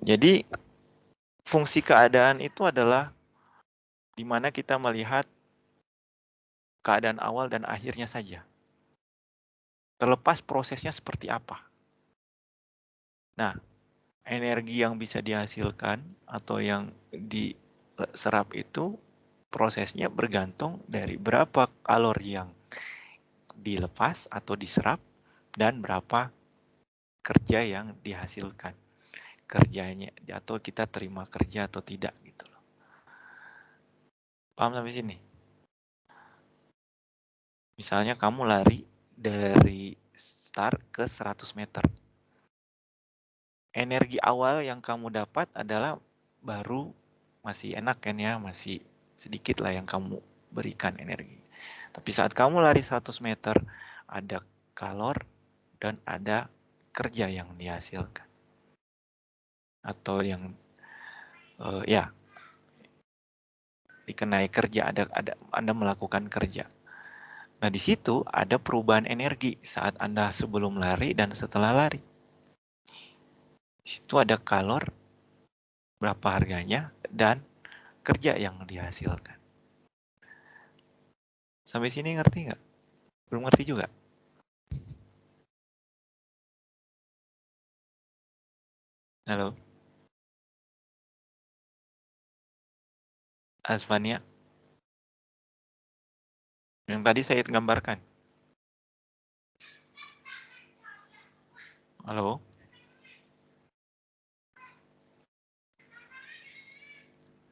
Jadi fungsi keadaan itu adalah di mana kita melihat keadaan awal dan akhirnya saja. Terlepas prosesnya seperti apa. Nah, energi yang bisa dihasilkan atau yang diserap itu prosesnya bergantung dari berapa kalori yang dilepas atau diserap dan berapa kerja yang dihasilkan. Kerjanya atau kita terima kerja atau tidak gitu loh. Paham sampai sini? Misalnya kamu lari dari start ke 100 meter. Energi awal yang kamu dapat adalah baru masih enak kan ya, masih sedikit lah yang kamu berikan energi. Tapi saat kamu lari 100 meter, ada kalor dan ada kerja yang dihasilkan. Atau yang ya dikenai kerja, ada Anda melakukan kerja. Nah, di situ ada perubahan energi saat Anda sebelum lari dan setelah lari. Di situ ada kalor, berapa harganya, dan kerja yang dihasilkan. Sampai sini ngerti nggak? Belum ngerti juga? Halo? Asfania? Yang tadi saya gambarkan. Halo?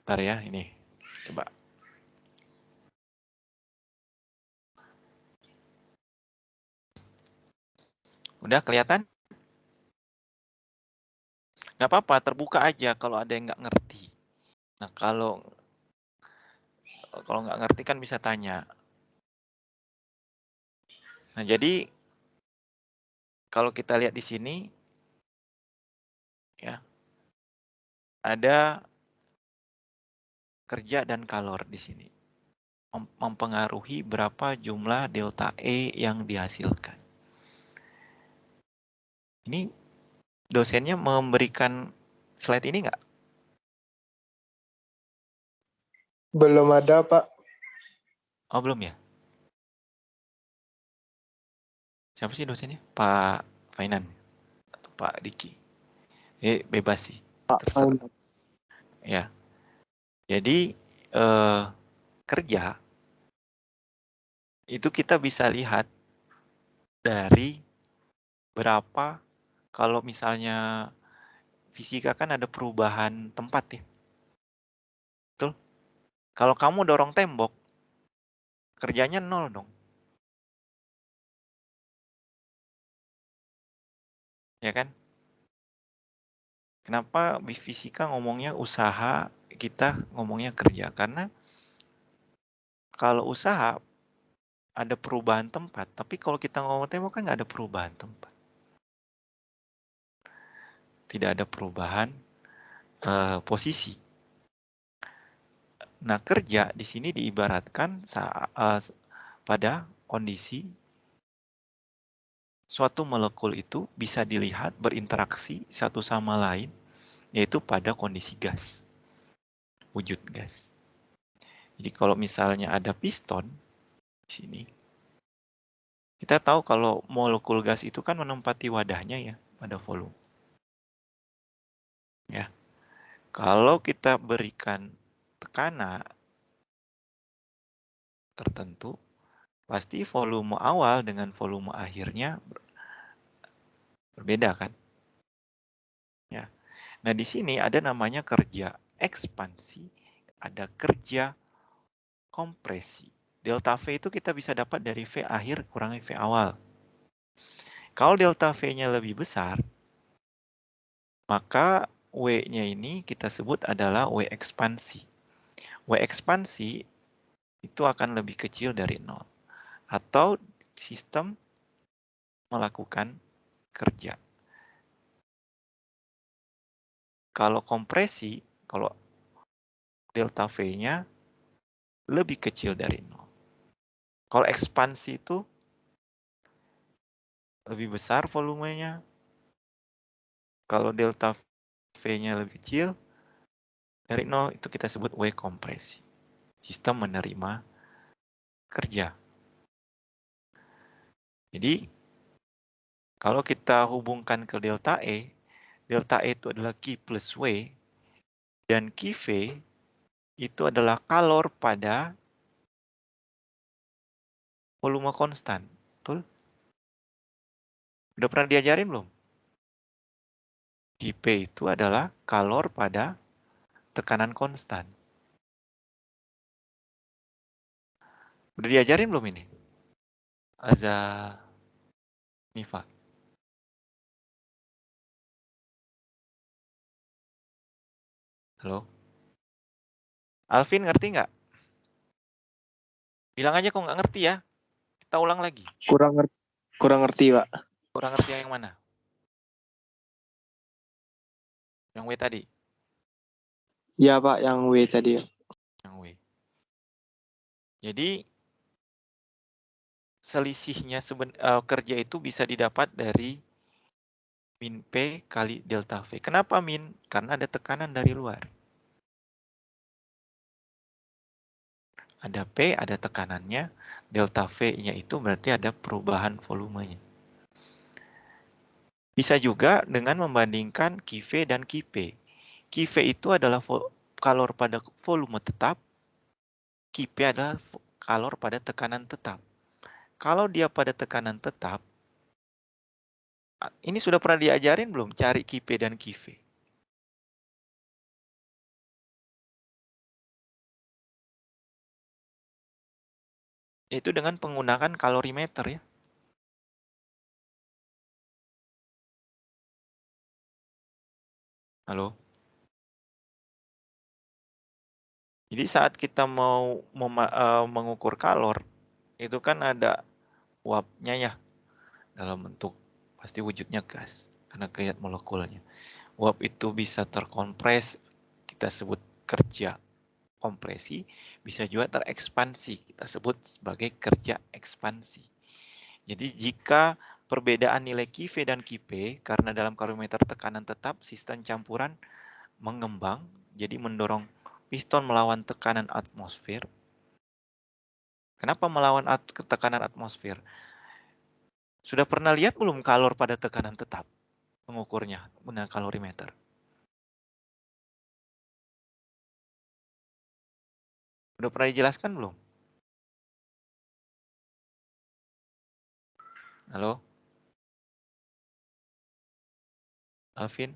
Bentar ya, ini. Coba. Udah kelihatan? Nggak apa-apa, terbuka aja kalau ada yang nggak ngerti. Nah, kalau nggak ngerti kan bisa tanya. Nah, jadi kalau kita lihat di sini, ya, ada kerja dan kalor di sini. Mempengaruhi berapa jumlah delta E yang dihasilkan. Ini dosennya memberikan slide ini nggak? Belum ada, Pak. Oh, belum ya? Siapa sih dosennya? Pak Fainan atau Pak Diki? Bebas sih, terserah. Ya. Jadi kerja itu kita bisa lihat dari berapa, kalau misalnya fisika kan ada perubahan tempat ya. Betul? Kalau kamu dorong tembok, kerjanya 0 dong. Ya kan? Kenapa fisika ngomongnya usaha, kita ngomongnya kerja? Karena kalau usaha ada perubahan tempat, tapi kalau kita ngomong tembok kan nggak ada perubahan tempat. Tidak ada perubahan posisi. Nah, kerja di sini diibaratkan pada kondisi suatu molekul itu bisa dilihat berinteraksi satu sama lain, yaitu pada kondisi gas, wujud gas. Jadi kalau misalnya ada piston di sini, kita tahu kalau molekul gas itu kan menempati wadahnya ya pada volume. Ya, kalau kita berikan tekanan tertentu, pasti volume awal dengan volume akhirnya berbeda kan? Ya. Nah, di sini ada namanya kerja ekspansi, ada kerja kompresi. Delta V itu kita bisa dapat dari V akhir kurangi V awal. Kalau delta V-nya lebih besar, maka W-nya ini kita sebut adalah W ekspansi. W ekspansi itu akan lebih kecil dari 0. Atau sistem melakukan kerja. Kalau kompresi, kalau delta V-nya lebih kecil dari 0. Kalau ekspansi itu lebih besar volumenya. Kalau delta V-nya lebih kecil dari 0, itu kita sebut W kompresi. Sistem menerima kerja. Jadi, kalau kita hubungkan ke delta E itu adalah Q plus W, dan QV itu adalah kalor pada volume konstan. Betul? Udah pernah diajarin belum? Qp itu adalah kalor pada tekanan konstan. Udah diajarin belum ini? Nifa. Halo? Alvin ngerti nggak? Bilang aja kok nggak ngerti ya. Kita ulang lagi. Kurang ngerti, Pak. Kurang ngerti yang mana? Yang W tadi? Ya, Pak, yang W tadi. Yang W. Jadi, selisihnya kerja itu bisa didapat dari min P kali delta V. Kenapa min? Karena ada tekanan dari luar. Ada P, ada tekanannya. Delta V-nya itu berarti ada perubahan volumenya. Bisa juga dengan membandingkan QV dan QP. QV itu adalah kalor pada volume tetap. QP adalah kalor pada tekanan tetap. Kalau dia pada tekanan tetap, ini sudah pernah diajarin belum cari QP dan QV? Itu dengan menggunakan kalorimeter ya. Halo? Jadi saat kita mau mengukur kalor, itu kan ada uapnya ya, dalam bentuk pasti wujudnya gas, karena kelihatan molekulnya. Uap itu bisa terkompres, kita sebut kerja kompresi, bisa juga terekspansi, kita sebut sebagai kerja ekspansi. Jadi jika perbedaan nilai QV dan QP, karena dalam kalorimeter tekanan tetap, sistem campuran mengembang, jadi mendorong piston melawan tekanan atmosfer. Kenapa melawan tekanan atmosfer? Sudah pernah lihat belum kalor pada tekanan tetap? Mengukurnya guna kalorimeter. Udah pernah dijelaskan belum? Halo? Alvin?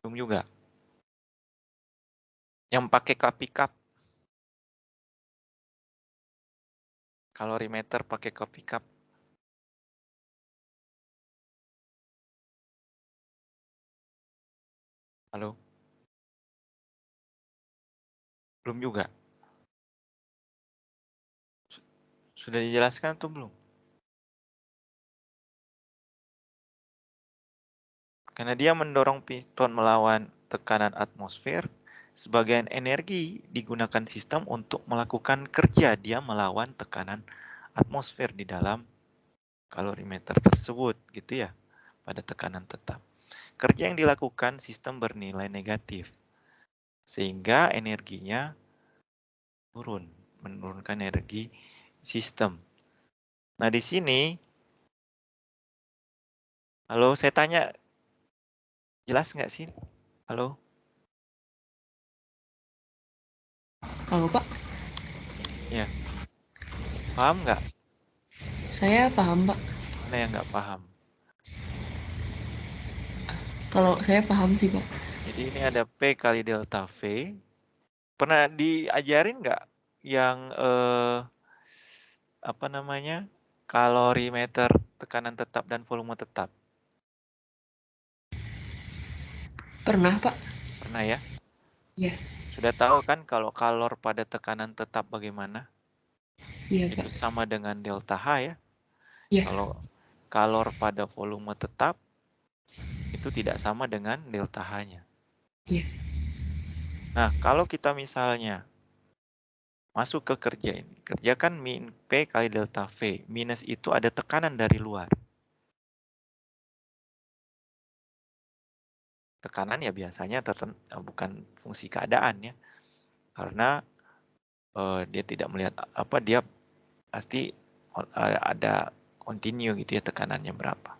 Belum juga. Yang pakai coffee cup. Kalorimeter pakai coffee cup. Halo? Belum juga. Sudah dijelaskan atau belum? Karena dia mendorong piston melawan tekanan atmosfer, sebagian energi digunakan sistem untuk melakukan kerja dia melawan tekanan atmosfer di dalam kalorimeter tersebut, gitu ya, pada tekanan tetap. Kerja yang dilakukan sistem bernilai negatif, sehingga energinya turun, menurunkan energi sistem. Nah, di sini, halo, saya tanya, jelas nggak sih? Halo? Halo Pak, Ya. Paham nggak? saya paham Pak. Mana yang nggak paham? Kalau saya paham sih Pak. Jadi ini ada P kali delta V. Pernah diajarin nggak yang apa namanya, kalorimeter tekanan tetap dan volume tetap? Pernah Pak? Pernah ya? Iya. Sudah tahu kan kalau kalor pada tekanan tetap bagaimana? Iya Itu Pak. sama dengan delta H ya. Iya. Kalau kalor pada volume tetap itu tidak sama dengan delta H-nya. Iya. Nah, kalau kita misalnya masuk ke kerja ini, kerja kan min P kali delta V. Minus itu ada tekanan dari luar. Tekanan ya biasanya bukan fungsi keadaan ya. Karena dia tidak melihat apa, dia pasti ada continue gitu ya, tekanannya berapa.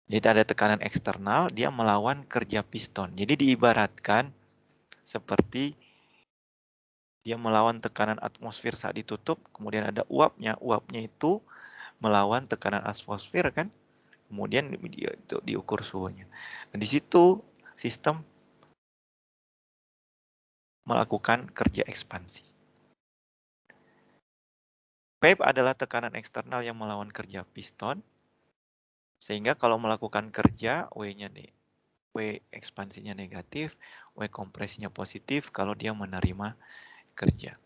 Jadi ada tekanan eksternal, dia melawan kerja piston. Jadi diibaratkan seperti dia melawan tekanan atmosfer saat ditutup, kemudian ada uapnya. Uapnya itu melawan tekanan atmosfer kan, kemudian diukur suhunya. Nah, di situ sistem melakukan kerja ekspansi. P adalah tekanan eksternal yang melawan kerja piston, sehingga kalau melakukan kerja, W-nya nih, W ekspansinya negatif, W kompresinya positif kalau dia menerima kerja.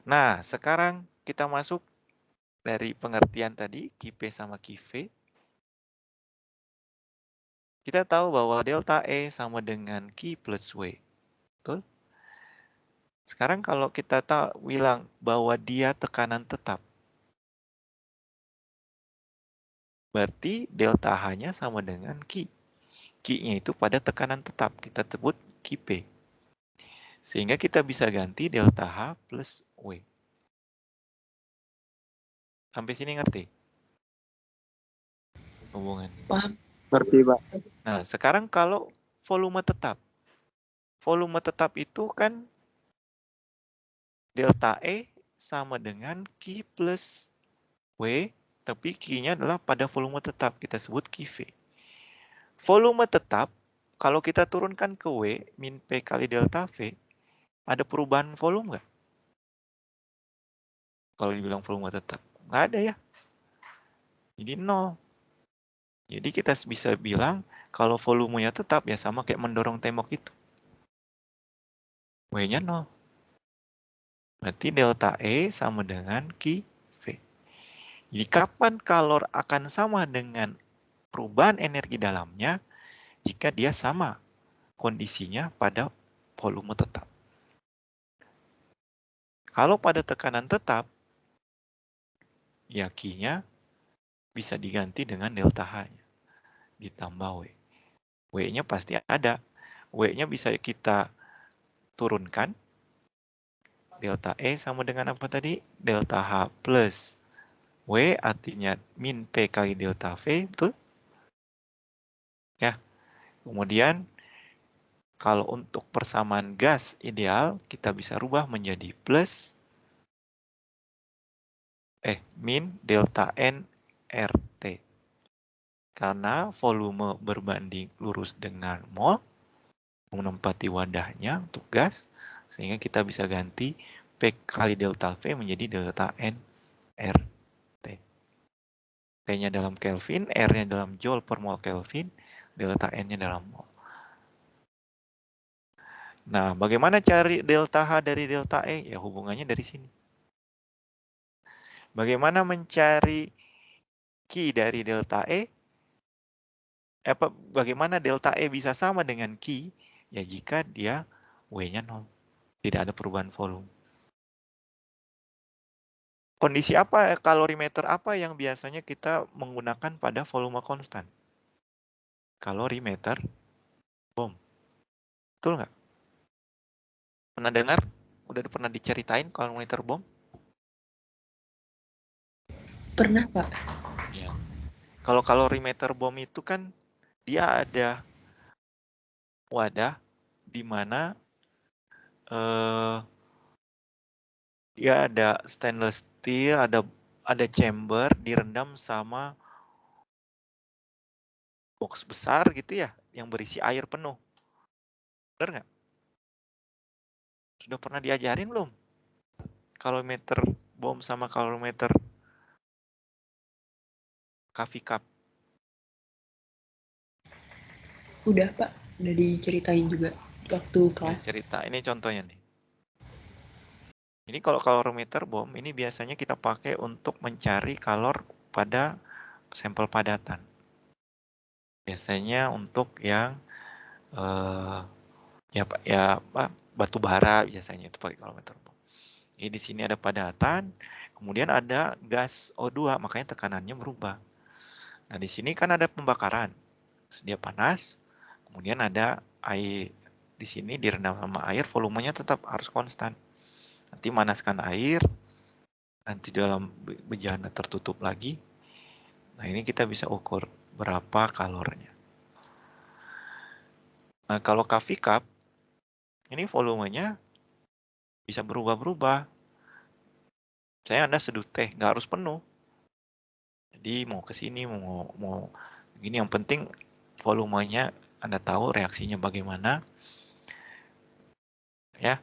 Nah, sekarang kita masuk dari pengertian tadi, QP sama QV. Kita tahu bahwa delta E sama dengan Q plus W. Betul? Sekarang kalau kita bilang bahwa dia tekanan tetap, berarti delta H-nya sama dengan Q. Q-nya itu pada tekanan tetap, kita sebut QP. Sehingga kita bisa ganti delta H plus W. Sampai sini ngerti? Hubungannya. Paham. Ngerti, Pak. Nah, sekarang kalau volume tetap. Volume tetap itu kan delta E sama dengan Q plus W, tapi Q-nya adalah pada volume tetap, kita sebut QV. Volume tetap, kalau kita turunkan ke W, min P kali delta V, ada perubahan volume nggak? Kalau dibilang volume tetap, nggak ada ya. Jadi 0. Jadi kita bisa bilang, kalau volumenya tetap, ya sama kayak mendorong tembok itu. W-nya 0. Berarti delta E sama dengan QV. Jadi kapan kalor akan sama dengan perubahan energi dalamnya? Jika dia sama kondisinya pada volume tetap. Kalau pada tekanan tetap, ya Q-nya bisa diganti dengan delta H-nya ditambah W. W-nya pasti ada. W-nya bisa kita turunkan. Delta E sama dengan apa tadi? Delta H plus W artinya min P kali delta V, betul? Ya. Kemudian kalau untuk persamaan gas ideal, kita bisa rubah menjadi plus min delta N RT. Karena volume berbanding lurus dengan mol, menempati wadahnya untuk gas, sehingga kita bisa ganti P kali delta V menjadi delta N RT. T-nya dalam Kelvin, R-nya dalam Joule per mol Kelvin, delta N-nya dalam mol. Nah, bagaimana cari delta H dari delta E? Ya, hubungannya dari sini. Bagaimana mencari Q dari delta E? Bagaimana delta E bisa sama dengan Q? Ya, jika dia W-nya 0. Tidak ada perubahan volume. Kondisi apa, kalorimeter apa yang biasanya kita menggunakan pada volume konstan? Kalorimeter bom. Betul nggak? Pernah dengar? Udah pernah diceritain kalorimeter bom? Pernah, Pak. Ya. Kalau kalorimeter bom itu kan dia ada wadah di mana dia ada stainless steel, ada chamber direndam sama box besar gitu ya, yang berisi air penuh. Benar nggak? Sudah pernah diajarin belum? Kalorimeter bom sama kalorimeter coffee cup. Udah, Pak. Udah diceritain juga waktu kelas. Cerita, ini contohnya nih. Ini kalau kalorimeter bom, ini biasanya kita pakai untuk mencari kalor pada sampel padatan. Biasanya untuk yang batu bara biasanya itu pakai kalorimeter bom. Jadi di sini ada padatan, kemudian ada gas O2, makanya tekanannya berubah. Nah, di sini kan ada pembakaran. Dia panas, kemudian ada air. Di sini direndam sama air, volumenya tetap harus konstan. Nanti manaskan air, nanti dalam bejana tertutup lagi. Nah, ini kita bisa ukur berapa kalornya. Nah, kalau coffee cup, ini volumenya bisa berubah-berubah. Saya Anda seduh teh, nggak harus penuh. Jadi mau ke sini, mau gini, yang penting volumenya Anda tahu reaksinya bagaimana. Ya.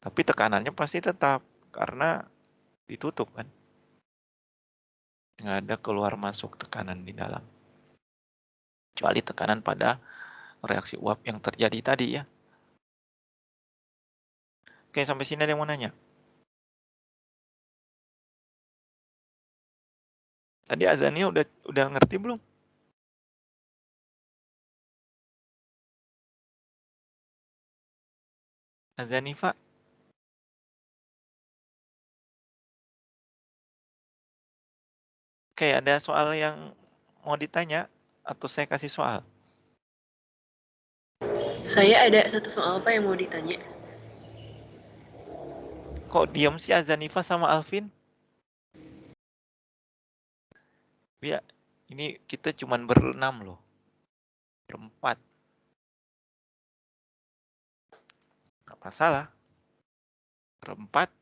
Tapi tekanannya pasti tetap karena ditutup kan. Nggak ada keluar masuk tekanan di dalam. Kecuali tekanan pada reaksi uap yang terjadi tadi ya. Oke, sampai sini ada yang mau nanya? Tadi azannya udah ngerti belum? Azanifa? Oke, ada soal yang mau ditanya atau saya kasih soal? Saya ada satu soal, Pak, yang mau ditanya. Kok diam sih Azanifa sama Alvin? Ya, ini kita cuman berenam loh. Berempat. Nggak masalah. Berempat.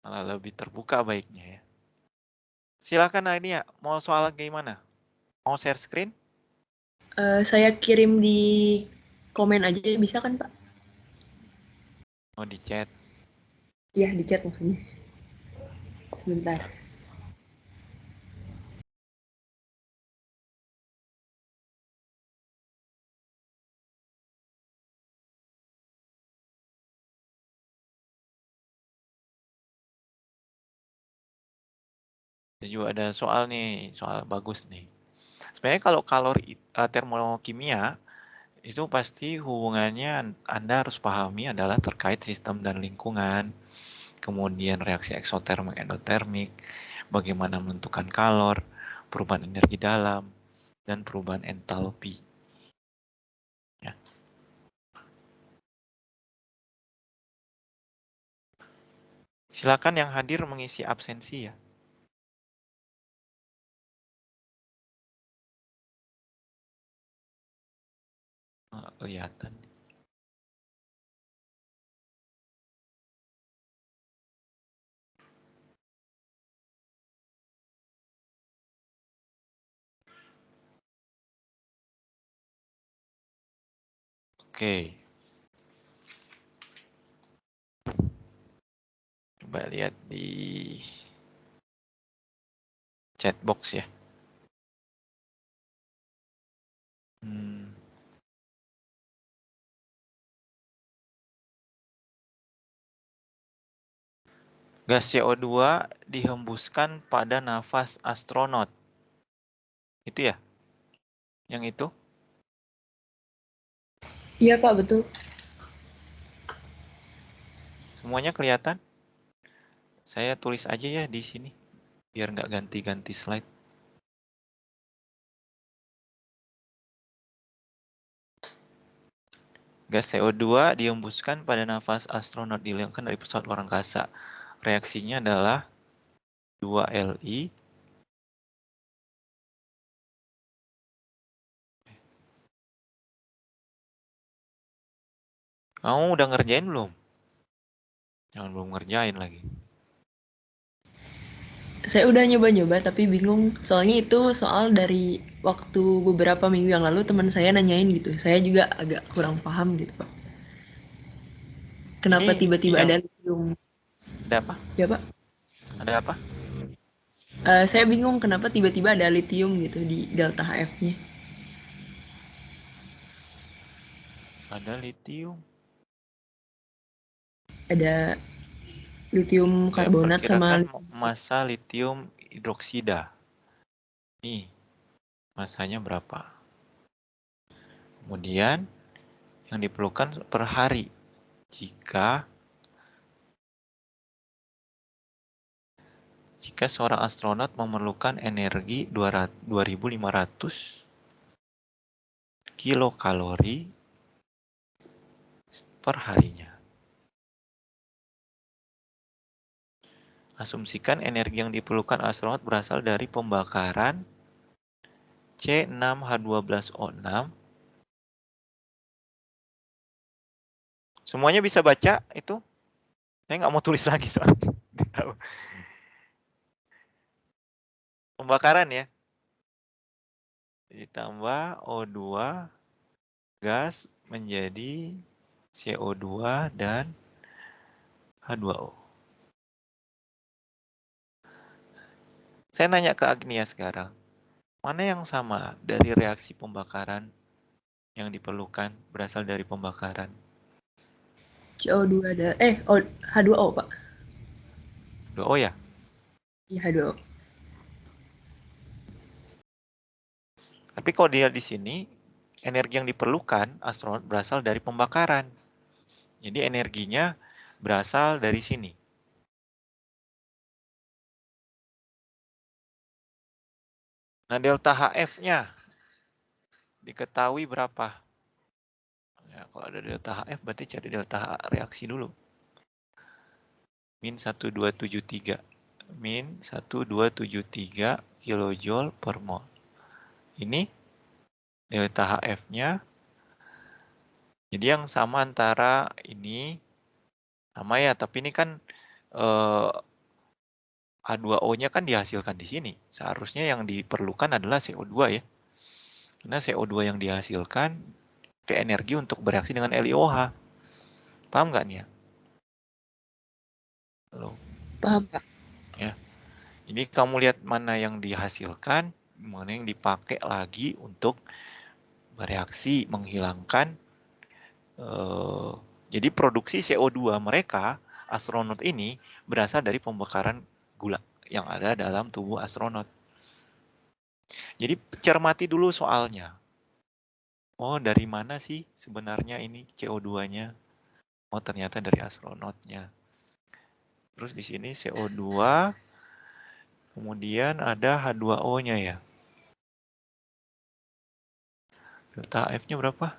Malah lebih terbuka baiknya ya. Silakan ini ya, mau soal gimana? Mau share screen? Saya kirim di komen aja, bisa kan, Pak? Mau di chat? Iya, di chat maksudnya. Sebentar. Juga ada soal nih, soal bagus nih. Sebenarnya kalau termokimia itu pasti hubungannya Anda harus pahami adalah terkait sistem dan lingkungan, kemudian reaksi eksotermik, endotermik, bagaimana menentukan kalor, perubahan energi dalam, dan perubahan entalpi. Ya. Silakan yang hadir mengisi absensi ya. Nggak kelihatan. Oke. Coba lihat di chat box ya. Gas CO2 dihembuskan pada nafas astronot. Itu ya? Yang itu? Iya Pak, betul. Semuanya kelihatan? Saya tulis aja ya di sini, biar nggak ganti-ganti slide. Gas CO2 dihembuskan pada nafas astronot dihilangkan dari pesawat luar angkasa. Reaksinya adalah 2Li Kamu udah ngerjain belum? Jangan belum ngerjain lagi. Saya udah nyoba-nyoba tapi bingung. Soalnya itu soal dari waktu beberapa minggu yang lalu teman saya nanyain gitu. Saya juga agak kurang paham gitu Pak. Kenapa Ini tiba-tiba yang ada lithium? ada apa? Ya Pak. Ada apa? Saya bingung kenapa tiba-tiba ada lithium gitu di delta HF-nya. Ada litium. Ada lithium Ya, karbonat sama perkirakan massa litium hidroksida. Nih, masanya berapa? Kemudian yang diperlukan per hari. Jika seorang astronot memerlukan energi 2.500 kilokalori per harinya. Asumsikan energi yang diperlukan astronot berasal dari pembakaran C6H12O6. Semuanya bisa baca itu? Saya nggak mau tulis lagi soalnya. Pembakaran ya. Ditambah O2 gas menjadi CO2 dan H2O. Saya nanya ke Agnia sekarang. Mana yang sama dari reaksi pembakaran yang diperlukan berasal dari pembakaran? CO2 ada H2O Pak. H2O ya? Iya H2O. Tapi kalau dia di sini, energi yang diperlukan astronot berasal dari pembakaran. Jadi energinya berasal dari sini. Nah, delta HF-nya diketahui berapa? Ya, kalau ada delta HF berarti cari delta reaksi dulu. Min 1273. Min 1273 kilojoule per mol. Ini delta HF-nya. Jadi yang sama antara ini sama ya, tapi ini kan H2O-nya kan dihasilkan di sini. Seharusnya yang diperlukan adalah CO2 ya. Karena CO2 yang dihasilkan ke energi untuk bereaksi dengan LiOH. Paham nggak nih ya? Halo. Paham Pak. Ya. Ini kamu lihat mana yang dihasilkan, mana yang dipakai lagi untuk bereaksi menghilangkan. Jadi produksi CO2 mereka, astronot ini, berasal dari pembakaran gula yang ada dalam tubuh astronot. Jadi cermati dulu soalnya. Oh, dari mana sih sebenarnya ini CO2-nya? Oh, ternyata dari astronotnya. Terus di sini CO2, kemudian ada H2O-nya ya. Delta F-nya berapa?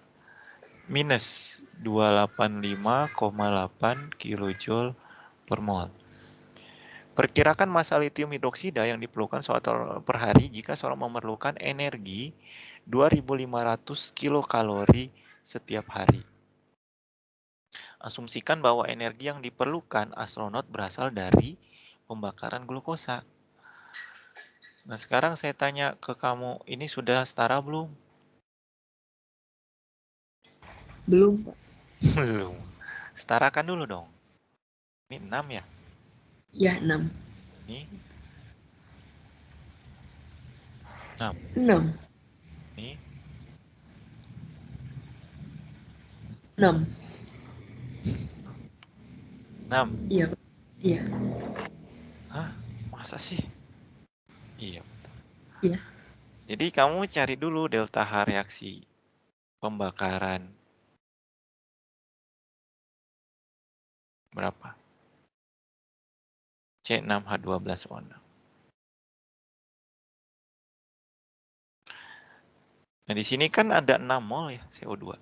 Minus 285,8 kJ per mol. Perkirakan massa litium hidroksida yang diperlukan seorang per hari jika seorang memerlukan energi 2.500 kilokalori setiap hari. Asumsikan bahwa energi yang diperlukan astronot berasal dari pembakaran glukosa. Nah, sekarang saya tanya ke kamu, ini sudah setara belum? Belum, Pak. Belum. Setarakan dulu dong. Ini 6 ya? Ya, 6. Ini 6. 6. Ini 6. 6. Iya, Pak. Iya. Hah? Masa sih? Iya. Iya. Jadi kamu cari dulu delta H reaksi pembakaran. Berapa? C6H12O6. Nah, di sini kan ada 6 mol ya CO2.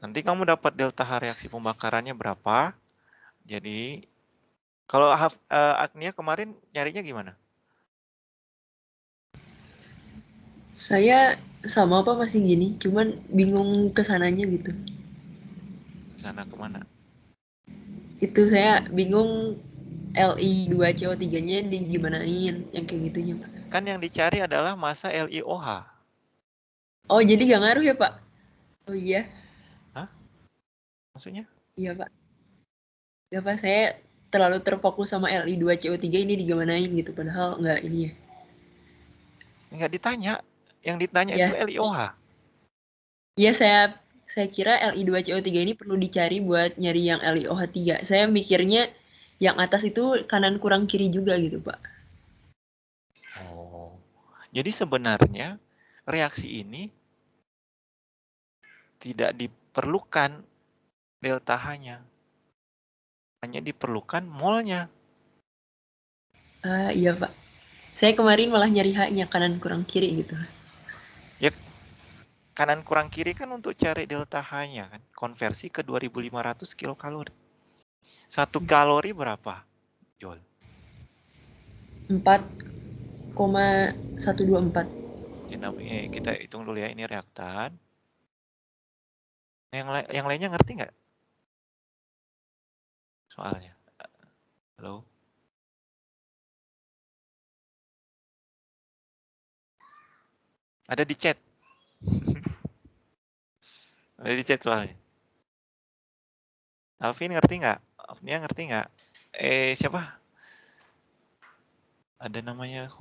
Nanti kamu dapat delta H reaksi pembakarannya berapa. Jadi, kalau Agnia kemarin nyarinya gimana? Saya sama apa masih gini, cuman bingung kesananya gitu. Sana kemana? Itu saya bingung Li2CO3-nya digimanain, yang kayak gitunya, Pak. Kan yang dicari adalah massa LiOH. Oh, jadi gak ngaruh ya, Pak? Oh iya, Hah? Maksudnya? iya, Pak. Ya, Pak, saya terlalu terfokus sama Li2CO3 ini digimanain gitu, padahal nggak ini ya. Nggak ditanya. Yang ditanya Ya, itu LiOH. iya saya kira Li2CO3 ini perlu dicari buat nyari yang LiOH3. Saya mikirnya yang atas itu kanan kurang kiri juga gitu, Pak. Oh. Jadi sebenarnya reaksi ini tidak diperlukan delta H-nya. Hanya diperlukan molnya. Ah, iya, Pak. Saya kemarin malah nyari H-nya kanan kurang kiri gitu. Ya, kanan kurang kiri kan untuk cari delta H-nya kan. Konversi ke 2.500 kilokalori. 1 kalori berapa, Jol? 4,124. Kita hitung dulu ya, ini reaktan. Yang lainnya ngerti nggak soalnya? Halo? Ada di chat. Ada di chat soalnya. Alvin ngerti nggak? Alvin ngerti nggak? Siapa? Ada namanya,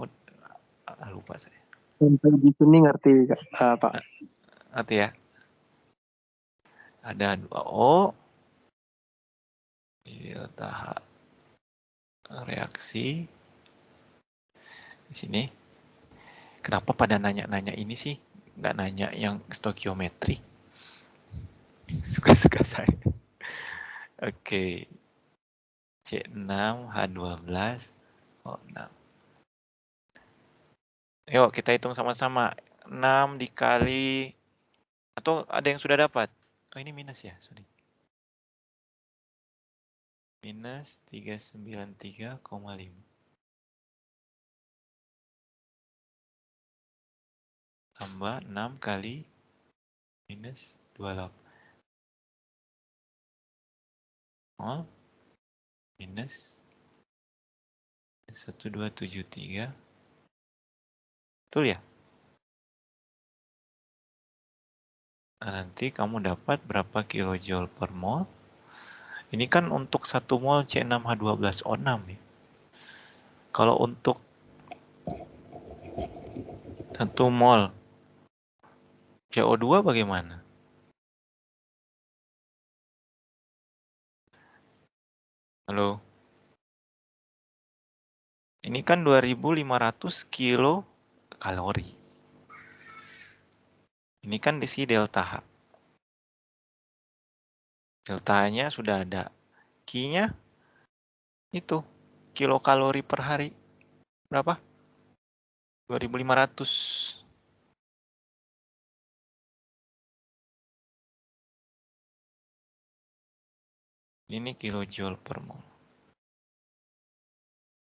lupa saya. Sampai di sini ngerti, Pak. Ngerti ya? Ada 2O. Delta H reaksi. Di sini. Kenapa pada nanya-nanya ini sih? Nggak nanya yang stokiometri? Suka-suka saya. Oke. C6H12O6. Yuk kita hitung sama-sama. 6 dikali, atau ada yang sudah dapat? Oh, ini minus ya, sorry. Minus 393,5. Tambah 6 kali minus 28. Oh, minus 1273. Betul ya? Nah, nanti kamu dapat berapa kilojoule per mol? Ini kan untuk 1 mol C6H12O6 ya. Kalau untuk 1 mol CO2 bagaimana? Halo? Ini kan 2.500 kilo kalori. Ini kan diisi delta H. Delta-nya sudah ada. Q-nya itu kilokalori per hari. Berapa? 2.500. Ini kilojoule per mol.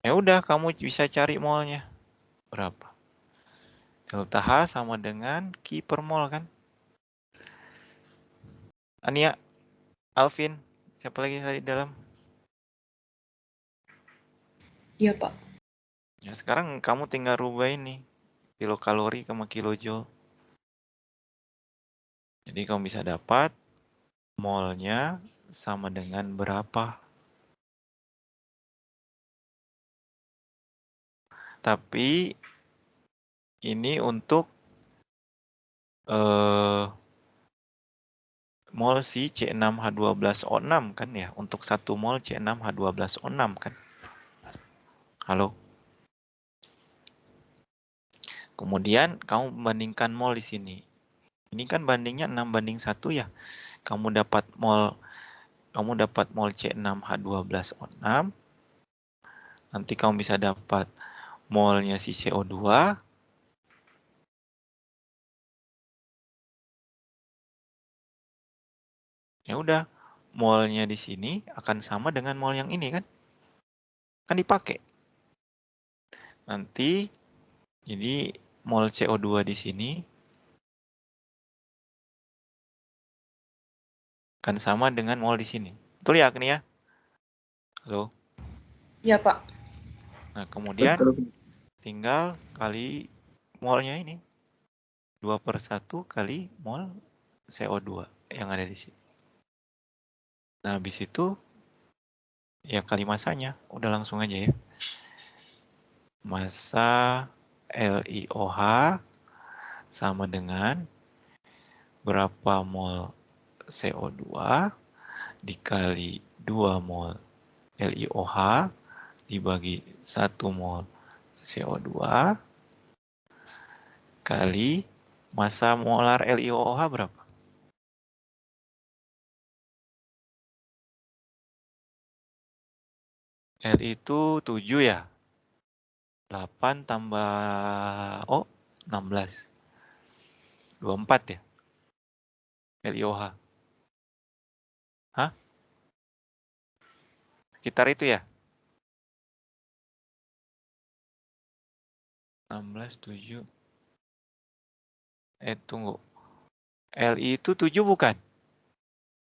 Ya udah, kamu bisa cari molnya. Berapa? Delta H sama dengan Q per mol kan? Ania, Alvin, siapa lagi tadi dalam? Iya, Pak. Ya, sekarang kamu tinggal rubah ini. Kilokalori sama kilojoule. Jadi kamu bisa dapat molnya sama dengan berapa. Tapi ini untuk mol si C6H12O6 kan ya. Untuk 1 mol C6H12O6 kan. Halo? Kemudian kamu bandingkan mol di sini. Ini kan bandingnya 6:1 ya. Kamu dapat mol C6H12O6. Nanti kamu bisa dapat molnya si CO2. Ya udah, molnya di sini akan sama dengan mol yang ini kan? Kan dipakai. Nanti jadi mol CO2 di sini akan sama dengan mol di sini. Betul ya, Agni ya? Halo? Iya, Pak. Nah, kemudian Betul. tinggal kali molnya ini. 2/1 kali mol CO2 yang ada di sini. Nah, habis itu ya kali masanya. Udah langsung aja ya. Massa LiOH sama dengan berapa mol CO2 dikali 2 mol LiOH dibagi 1 mol CO2 kali massa molar LiOH berapa? L itu 7 ya? 8 tambah O, 16. 24 ya? LiOH. Hah? Sekitar itu ya? 16, 7. Tunggu. Li itu 7 bukan?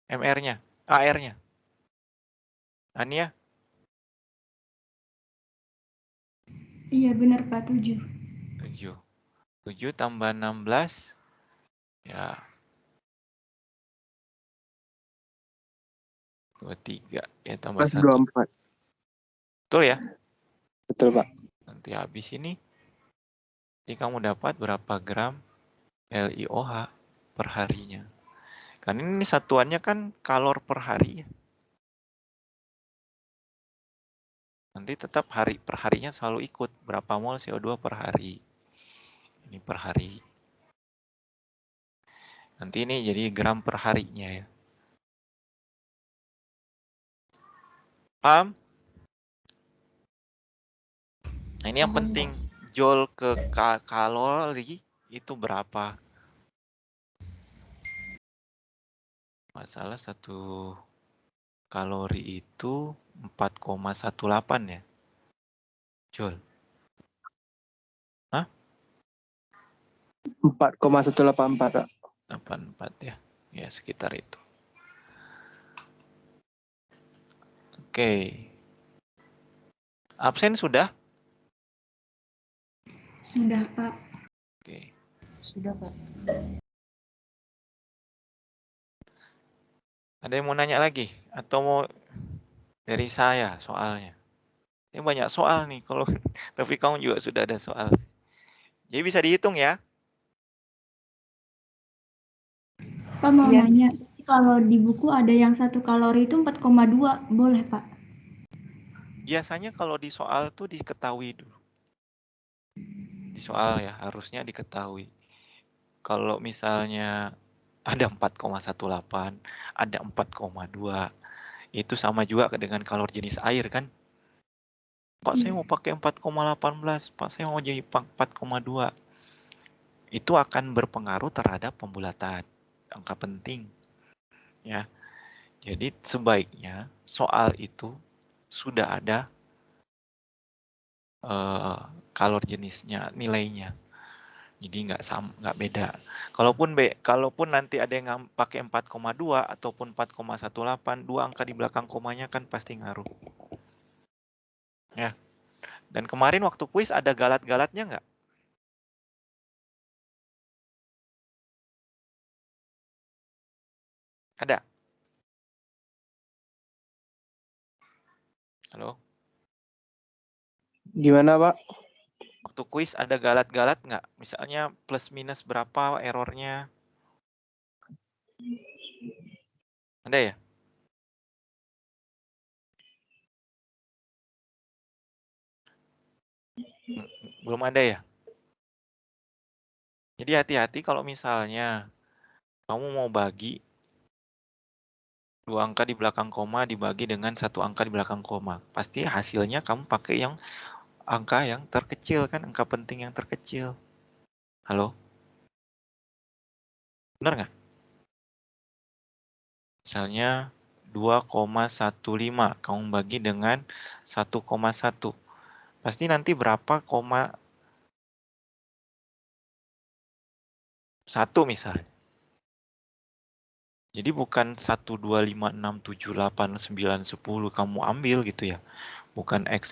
MR-nya? AR-nya? Ania? Iya benar Pak, 7. 7. 7 tambah 16. Ya. 23. Ya tambah Plus 1. 24. Betul ya? Betul, Pak. Nanti habis ini. Jadi kamu dapat berapa gram LiOH per harinya. Kan ini satuannya kan kalor per hari ya. Nanti tetap hari per harinya selalu ikut. Berapa mol CO2 per hari. Ini per hari. Nanti ini jadi gram per harinya ya. Paham? Nah, ini yang Paham, penting. Joule ke kalori itu berapa? Masalah 1 kalori itu 4,18 ya. Joule. Hah? 4,184, Pak. 84 ya. Ya, sekitar itu. Oke. Absen sudah? Sudah Pak. Oke. Sudah, Pak. Ada yang mau nanya lagi? Atau mau dari saya soalnya? Ini banyak soal nih. Kalau tapi kamu juga sudah ada soal. Jadi bisa dihitung ya. Pak mau Iya. nanya, kalau di buku ada yang 1 kalori itu 4,2, boleh Pak? Biasanya kalau di soal tuh diketahui dulu. Di soal ya harusnya diketahui. Kalau misalnya ada 4,18, ada 4,2, itu sama juga dengan kalor jenis air kan? Pak, saya mau pakai 4,18, Pak, saya mau jadi 4,2. Itu akan berpengaruh terhadap pembulatan. Angka penting. Ya. Jadi sebaiknya soal itu sudah ada kalor jenisnya, nilainya. Jadi nggak beda. Kalaupun nanti ada yang pakai 4,2 ataupun 4,18, 2 angka di belakang komanya kan pasti ngaruh. Ya. Dan kemarin waktu kuis ada galat-galatnya nggak? Ada? Halo? Gimana, Pak? Waktu kuis ada galat-galat nggak? Misalnya plus minus berapa errornya? Ada ya? Belum ada ya? Jadi hati-hati kalau misalnya kamu mau bagi 2 angka di belakang koma dibagi dengan 1 angka di belakang koma. Pasti hasilnya kamu pakai yang angka yang terkecil kan, angka penting yang terkecil. Halo? Benar nggak? Misalnya 2,15 kamu bagi dengan 1,1. Pasti nanti berapa koma 1 misalnya. Jadi bukan 1, 2, 5, 6, 7, 8, 9, 10 kamu ambil gitu ya. Bukan X,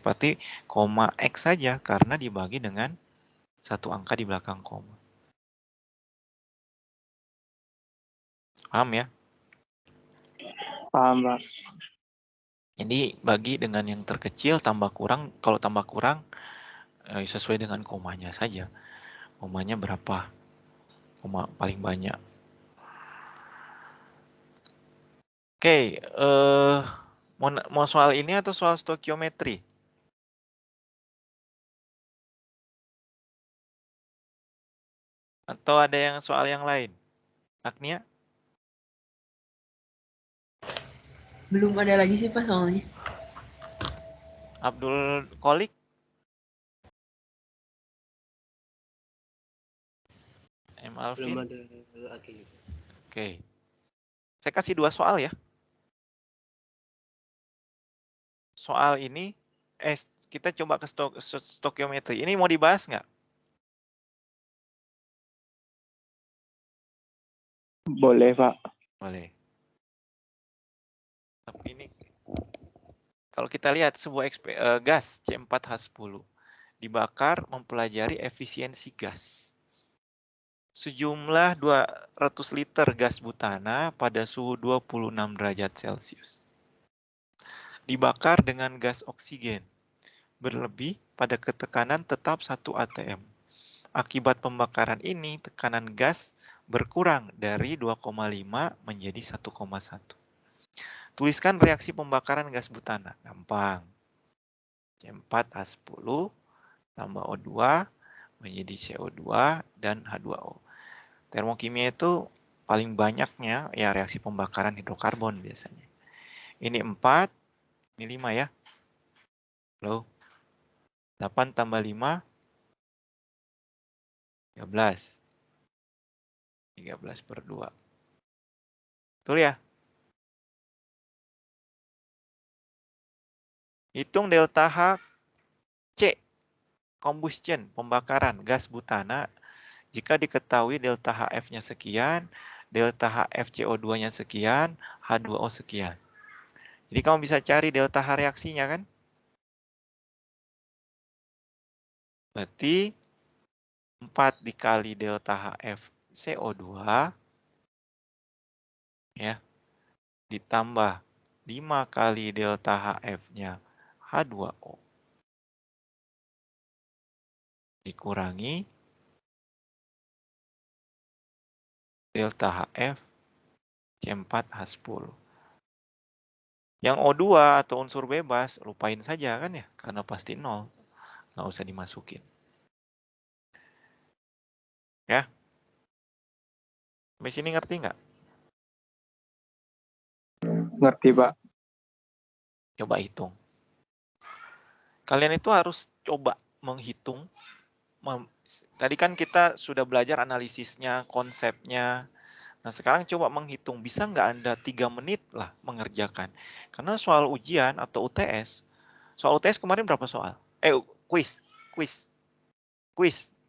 berarti koma X saja karena dibagi dengan 1 angka di belakang koma. Paham ya? Paham, Pak. Jadi bagi dengan yang terkecil tambah kurang, kalau tambah kurang sesuai dengan komanya saja. Komanya berapa? Koma paling banyak. Oke, mau soal ini atau soal stokiometri? Atau ada yang soal yang lain? Agnia? Belum ada lagi sih Pak soalnya. Abdul Kolik? M. Alvin? Belum ada lagi. Oke. Saya kasih 2 soal ya. Soal ini, kita coba ke stokiometri. Ini mau dibahas nggak? Boleh, Pak. Boleh. Tapi ini, kalau kita lihat sebuah gas C4H10 dibakar mempelajari efisiensi gas. Sejumlah 200 liter gas butana pada suhu 26 derajat Celcius. Dibakar dengan gas oksigen berlebih pada ketekanan tetap 1 atm. Akibat pembakaran ini, tekanan gas berkurang dari 2,5 menjadi 1,1. Tuliskan reaksi pembakaran gas butana. Gampang. C4H10 tambah O2 menjadi CO2 dan H2O. Termokimia itu paling banyaknya ya reaksi pembakaran hidrokarbon biasanya. Ini 4, ini 5 ya. Halo. 8 tambah 5, 13. 13 per 2. Betul ya? Hitung delta H C, combustion, pembakaran gas butana. Jika diketahui delta HF-nya sekian, delta HF CO2-nya sekian, H2O sekian. Jadi kamu bisa cari delta H reaksinya kan? Berarti 4 dikali delta HF CO2 ya, ditambah 5 kali delta HF-nya H2O dikurangi delta HF C4H10. Yang O2 atau unsur bebas, lupain saja kan ya, karena pasti 0. Nggak usah dimasukin. Ya. Sampai sini ngerti nggak? Ngerti, Pak. Coba hitung. Kalian itu harus coba menghitung. Tadi kan kita sudah belajar analisisnya, konsepnya, Nah, sekarang coba menghitung, bisa nggak Anda 3 menit lah mengerjakan? Karena soal ujian atau UTS, soal UTS kemarin berapa soal? Kuis.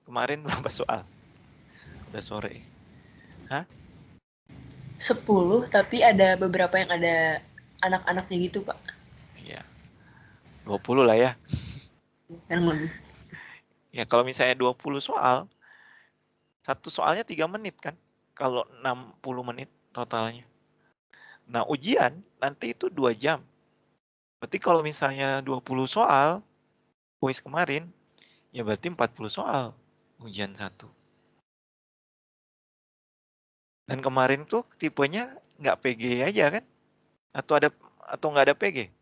Kemarin berapa soal? Udah sore. 10, tapi ada beberapa yang ada anak-anaknya gitu, Pak. Iya. 20 lah ya. Yang lebih. Ya, kalau misalnya 20 soal, satu soalnya 3 menit kan? Kalau 60 menit totalnya. Nah, ujian nanti itu 2 jam. Berarti kalau misalnya 20 soal, kuis kemarin, ya berarti 40 soal ujian 1. Dan kemarin tuh tipenya nggak PG aja kan? Atau nggak ada PG?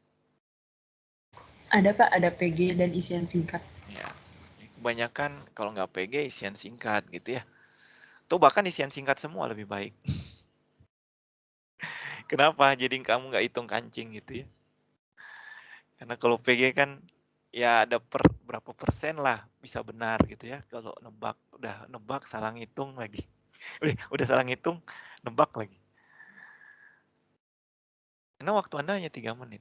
Ada, Pak, ada PG dan isian singkat. Ya, kebanyakan kalau nggak PG isian singkat gitu ya. Atau bahkan isian singkat semua lebih baik. Kenapa? Jadi kamu nggak hitung kancing gitu ya. Karena kalau PG kan ya ada berapa persen lah bisa benar gitu ya. Kalau udah nebak salah ngitung lagi. Udah salah ngitung, nebak lagi. Karena waktu Anda hanya 3 menit.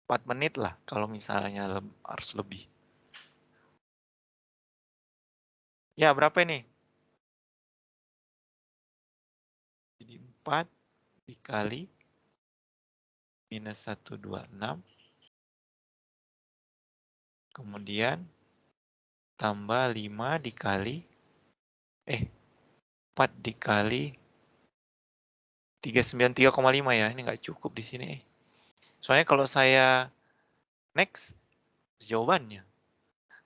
4 menit lah kalau misalnya harus lebih. Ya, berapa ini? Jadi 4 dikali minus 126. Kemudian tambah 5 dikali 4 dikali 393,5 ya. Ini nggak cukup di sini. Soalnya kalau saya next jawabannya.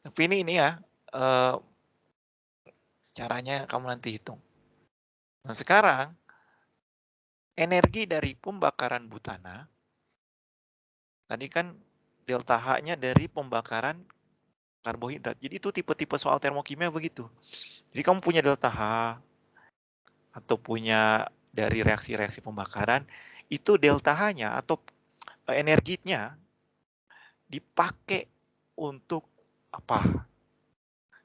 Tapi ini ya caranya kamu nanti hitung. Nah, sekarang energi dari pembakaran butana tadi kan delta H-nya dari pembakaran karbohidrat. Jadi itu tipe-tipe soal termokimia begitu. Jadi kamu punya delta H atau punya dari reaksi-reaksi pembakaran, itu delta H-nya atau energinya dipakai untuk apa?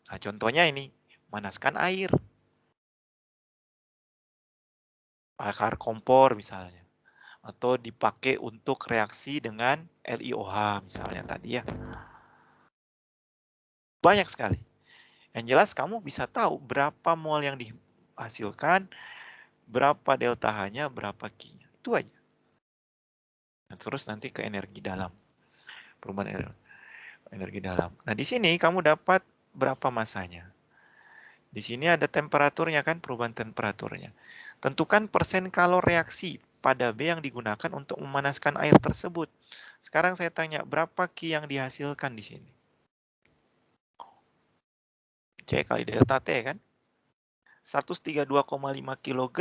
Nah, contohnya ini, manaskan air. Bakar kompor misalnya. Atau dipakai untuk reaksi dengan LiOH misalnya tadi ya. Banyak sekali. Yang jelas kamu bisa tahu berapa mol yang dihasilkan, berapa delta H-nya, berapa Q-nya. Itu aja. Nah, terus nanti ke energi dalam. Perubahan energi dalam. Nah, di sini kamu dapat berapa masanya. Di sini ada temperaturnya kan, perubahan temperaturnya. Tentukan persen kalor reaksi pada B yang digunakan untuk memanaskan air tersebut. Sekarang saya tanya, berapa Q yang dihasilkan di sini? C kali delta T kan? 132,5 kg,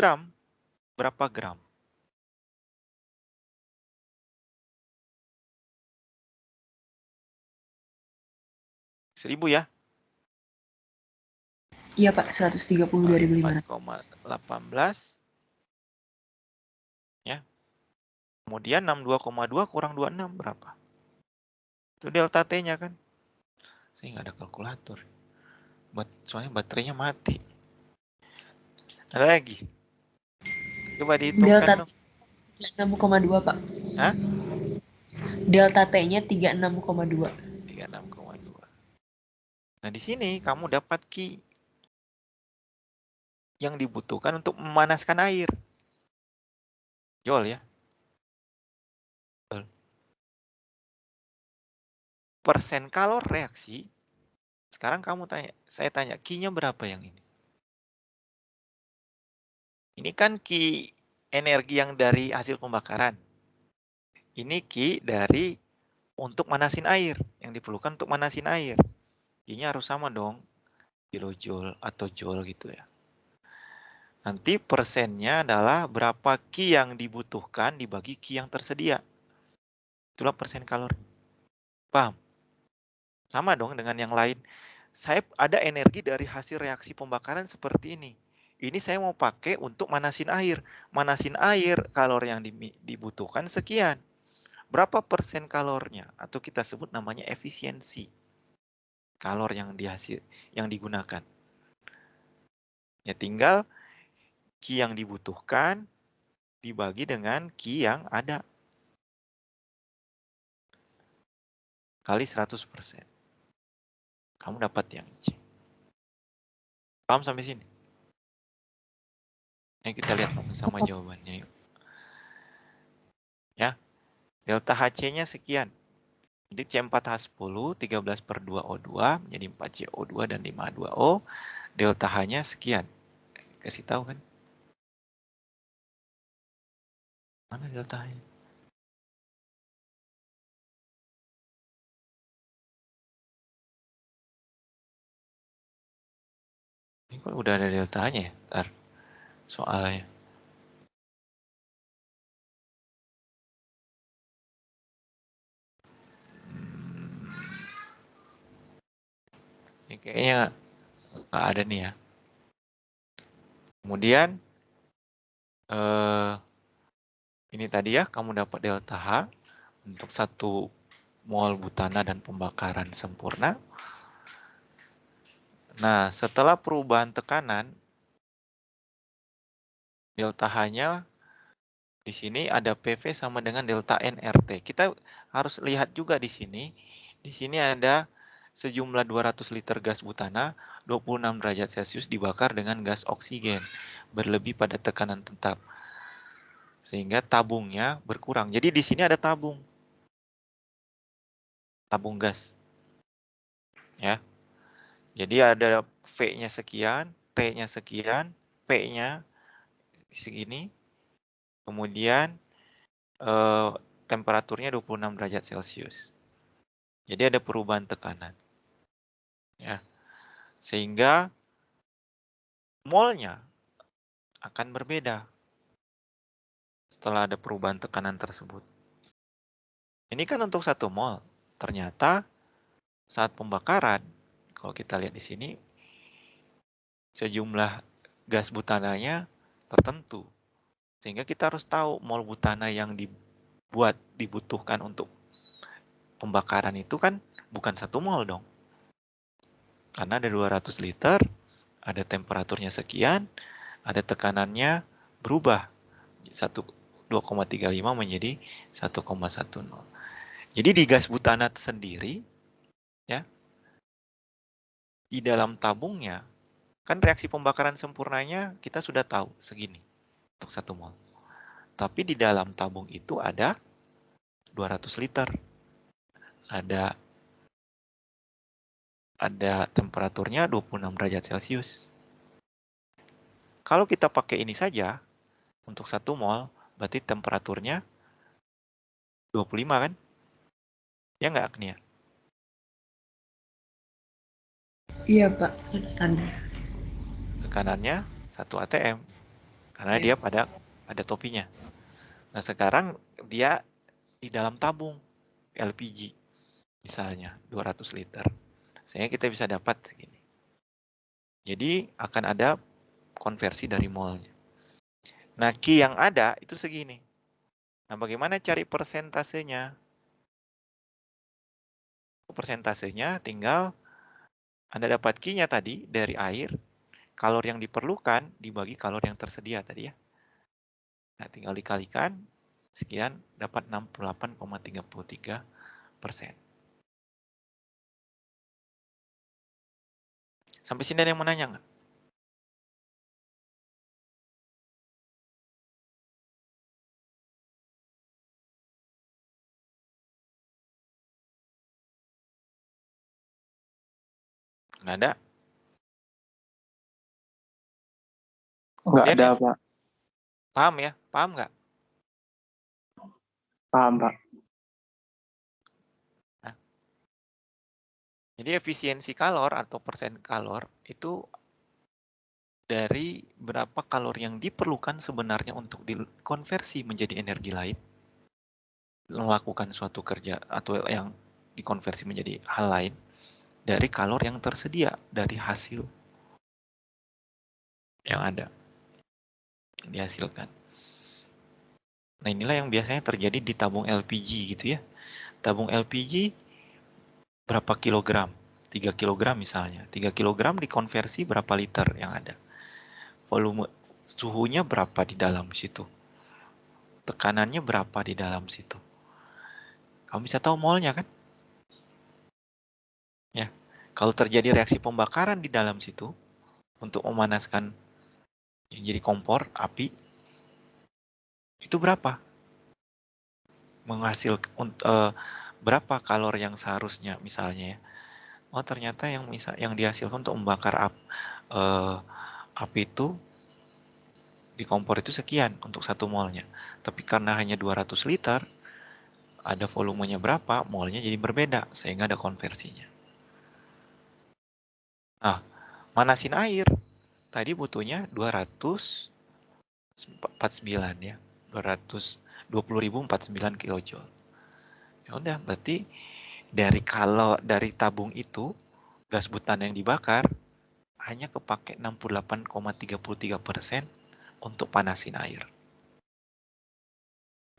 berapa gram? 1000 ya? Iya, Pak, 132.500. 4,18 ya. Kemudian 62,2 kurang 26 berapa? Itu delta T-nya kan? Saya nggak ada kalkulator. Soalnya baterainya mati. Ada lagi? Coba dihitungkan Delta dong. 36,2, Pak. Hah? Delta T-nya 36,2. 36,2. Nah, di sini kamu dapat Q yang dibutuhkan untuk memanaskan air. Joule ya. Persen kalor reaksi. Sekarang saya tanya, Q-nya berapa yang ini? Ini kan Q energi yang dari hasil pembakaran. Ini Q dari untuk manasin air, yang diperlukan untuk manasin air. Q-nya harus sama dong, kilojoule atau joule gitu ya. Nanti persennya adalah berapa Q yang dibutuhkan dibagi Q yang tersedia. Itulah persen kalori. Paham? Sama dong dengan yang lain. Saya ada energi dari hasil reaksi pembakaran seperti ini. Ini saya mau pakai untuk manasin air. Manasin air, kalori yang dibutuhkan sekian. Berapa persen kalornya? Atau kita sebut namanya efisiensi. Kalor yang digunakan. Ya tinggal Q yang dibutuhkan dibagi dengan Q yang ada. Kali 100%. Kamu dapat yang C. Paham sampai sini? Ayo kita lihat sama jawabannya yuk. Ya, delta HC-nya sekian. Jadi C4H10, 13/2O2 menjadi 4CO2 dan 5H2O. Delta H-nya sekian. Kasih tahu kan? Mana delta H-nya? Ini kok udah ada delta H-nya ya? Ntar soalnya. Ini kayaknya nggak ada nih ya. Kemudian ini tadi ya, kamu dapat delta H untuk 1 mol butana dan pembakaran sempurna. Nah, setelah perubahan tekanan, delta H-nya di sini ada PV sama dengan delta nRT. Kita harus lihat juga di sini. Di sini ada sejumlah 200 liter gas butana, 26 derajat Celcius dibakar dengan gas oksigen, berlebih pada tekanan tetap. Sehingga tabungnya berkurang. Jadi di sini ada tabung gas. Ya. Jadi ada V-nya sekian, T-nya sekian, P-nya segini. Kemudian temperaturnya 26 derajat Celcius. Jadi ada perubahan tekanan. Ya. Sehingga molnya akan berbeda setelah ada perubahan tekanan tersebut. Ini kan untuk 1 mol. Ternyata saat pembakaran, kalau kita lihat di sini, sejumlah gas butananya tertentu. Sehingga kita harus tahu mol butana yang dibutuhkan untuk pembakaran itu kan bukan 1 mol dong. Karena ada 200 liter, ada temperaturnya sekian, ada tekanannya berubah 2,35 menjadi 1,10. Jadi di gas butana sendiri, ya, di dalam tabungnya, kan reaksi pembakaran sempurnanya kita sudah tahu segini untuk 1 mol. Tapi di dalam tabung itu ada 200 liter. Ada temperaturnya 26 derajat Celcius. Kalau kita pakai ini saja, untuk 1 mol, berarti temperaturnya 25 kan? Ya nggak, Agnia? Iya, Pak. Standar. Tekanannya 1 atm. Karena Iya. dia ada topinya. Nah, sekarang dia di dalam tabung LPG. Misalnya 200 liter. Sehingga kita bisa dapat segini. Jadi akan ada konversi dari molnya. Nah, Q yang ada itu segini. Nah, bagaimana cari persentasenya? Persentasenya tinggal Anda dapat Q-nya tadi dari air, kalor yang diperlukan dibagi kalor yang tersedia tadi ya. Nah, tinggal dikalikan, sekian dapat 68,33%. Sampai sini ada yang mau nanya nggak? Nggak ada? Nggak Ya, ada, nih. Pak. Paham ya? Paham nggak? Paham, Pak. Nah, jadi efisiensi kalor atau persen kalor itu dari berapa kalor yang diperlukan sebenarnya untuk dikonversi menjadi energi lain, melakukan suatu kerja atau yang dikonversi menjadi hal lain, dari kalor yang tersedia dari hasil yang ada, yang dihasilkan. Nah, inilah yang biasanya terjadi di tabung LPG gitu ya. Tabung LPG berapa kilogram? 3 kilogram misalnya. 3 kilogram dikonversi berapa liter yang ada? volume suhunya berapa di dalam situ. Tekanannya berapa di dalam situ. Kamu bisa tahu molnya kan? Ya. Kalau terjadi reaksi pembakaran di dalam situ untuk memanaskan yang jadi kompor api, itu berapa? Menghasilkan berapa kalor yang seharusnya misalnya ya. Oh, ternyata yang dihasilkan untuk membakar api itu di kompor itu sekian untuk 1 molnya. Tapi karena hanya 200 liter, ada volumenya berapa, molnya jadi berbeda, sehingga ada konversinya. Nah, manasin air, tadi butuhnya 249 ya, 20.049 kilojoule. Ya udah, berarti dari tabung itu, gas butan yang dibakar, hanya kepake 68,33% untuk panasin air.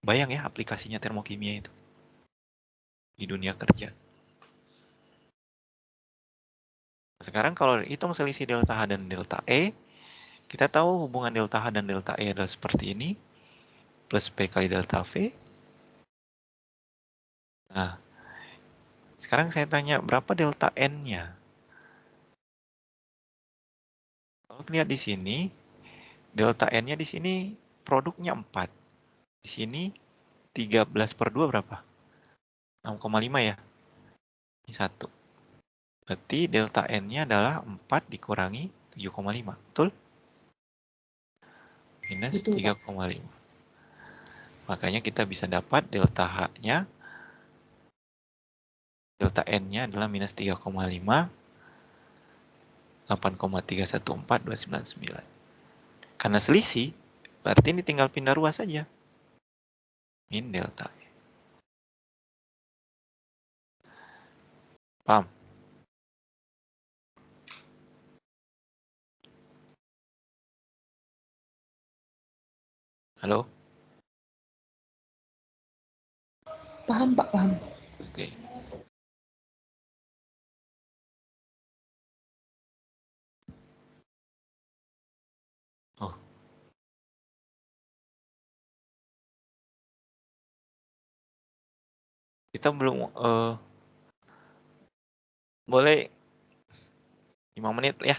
Bayang ya aplikasinya termokimia itu di dunia kerja. Sekarang kalau hitung selisih delta H dan delta E, kita tahu hubungan delta H dan delta E adalah seperti ini, plus P kali delta V. Nah, sekarang saya tanya berapa delta N-nya? Kalau lihat di sini, delta N-nya di sini produknya 4. Di sini 13/2 berapa? 6,5 ya? Ini 1. Berarti delta N-nya adalah 4 dikurangi 7,5. Betul? Minus 3,5. Makanya kita bisa dapat delta H-nya, delta N-nya adalah minus 3,5, 8,314299. Karena selisih, berarti ini tinggal pindah ruas saja. Min delta E. Paham? Halo? Paham, Pak, paham. Oke. Oh. Kita belum boleh 5 menit ya.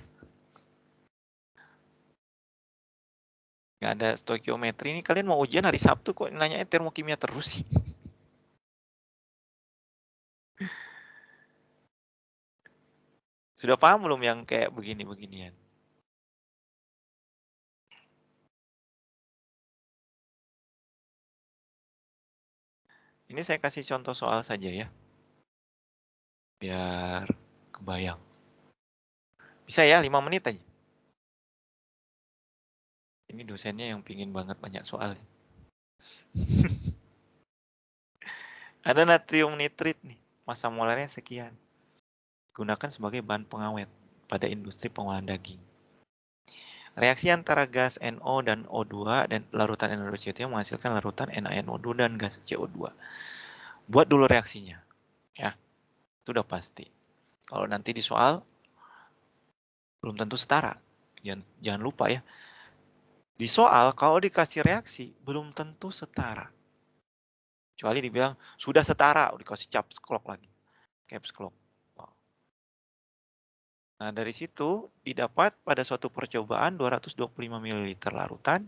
Nggak ada stoikiometri ini. Kalian mau ujian hari Sabtu kok nanya termokimia terus sih. Sudah paham belum yang kayak begini-beginian? Ini saya kasih contoh soal saja ya. Biar kebayang. Bisa ya 5 menit aja. Ini dosennya yang pingin banget banyak soal. Ada natrium nitrit nih, massa molarnya sekian. Gunakan sebagai bahan pengawet pada industri pengolahan daging. Reaksi antara gas NO dan O2 dan larutan NaCO3 menghasilkan larutan NaNO2 dan gas CO2. Buat dulu reaksinya. Ya, itu udah pasti. Kalau nanti di soal, belum tentu setara. Jangan lupa ya. Di soal, kalau dikasih reaksi, belum tentu setara. Kecuali dibilang, sudah setara, dikasih caps clock lagi. Caps clock. Nah, dari situ didapat pada suatu percobaan 225 ml larutan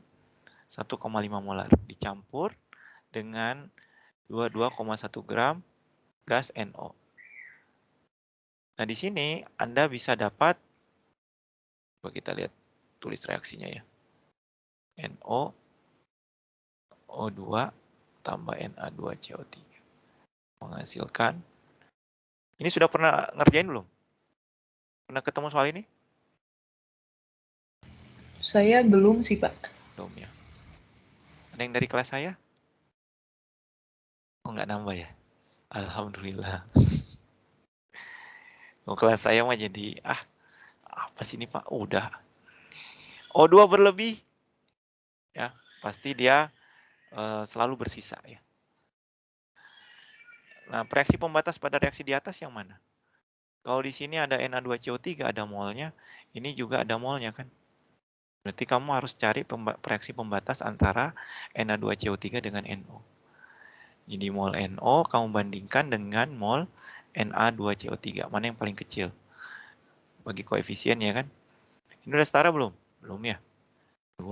1,5 molar dicampur dengan 22,1 gram gas NO. Nah, di sini Anda bisa dapat, coba kita lihat tulis reaksinya ya. NO, O2 tambah Na2CO3 menghasilkan. Ini sudah pernah ngerjain belum? Pernah ketemu soal ini? Saya belum sih, Pak. Belum ya. Ada yang dari kelas saya? Oh, nggak nambah ya? Alhamdulillah. Oh, kelas saya mah jadi, apa sih ini Pak? Udah. O2 berlebih. Ya, pasti dia selalu bersisa ya. Nah, reaksi pembatas pada reaksi di atas yang mana? Kalau di sini ada Na2CO3 ada molnya, ini juga ada molnya kan? Berarti kamu harus cari reaksi pembatas antara Na2CO3 dengan NO. Jadi mol NO kamu bandingkan dengan mol Na2CO3. Mana yang paling kecil? Bagi koefisien ya kan? Ini udah setara belum? Belum ya? 2.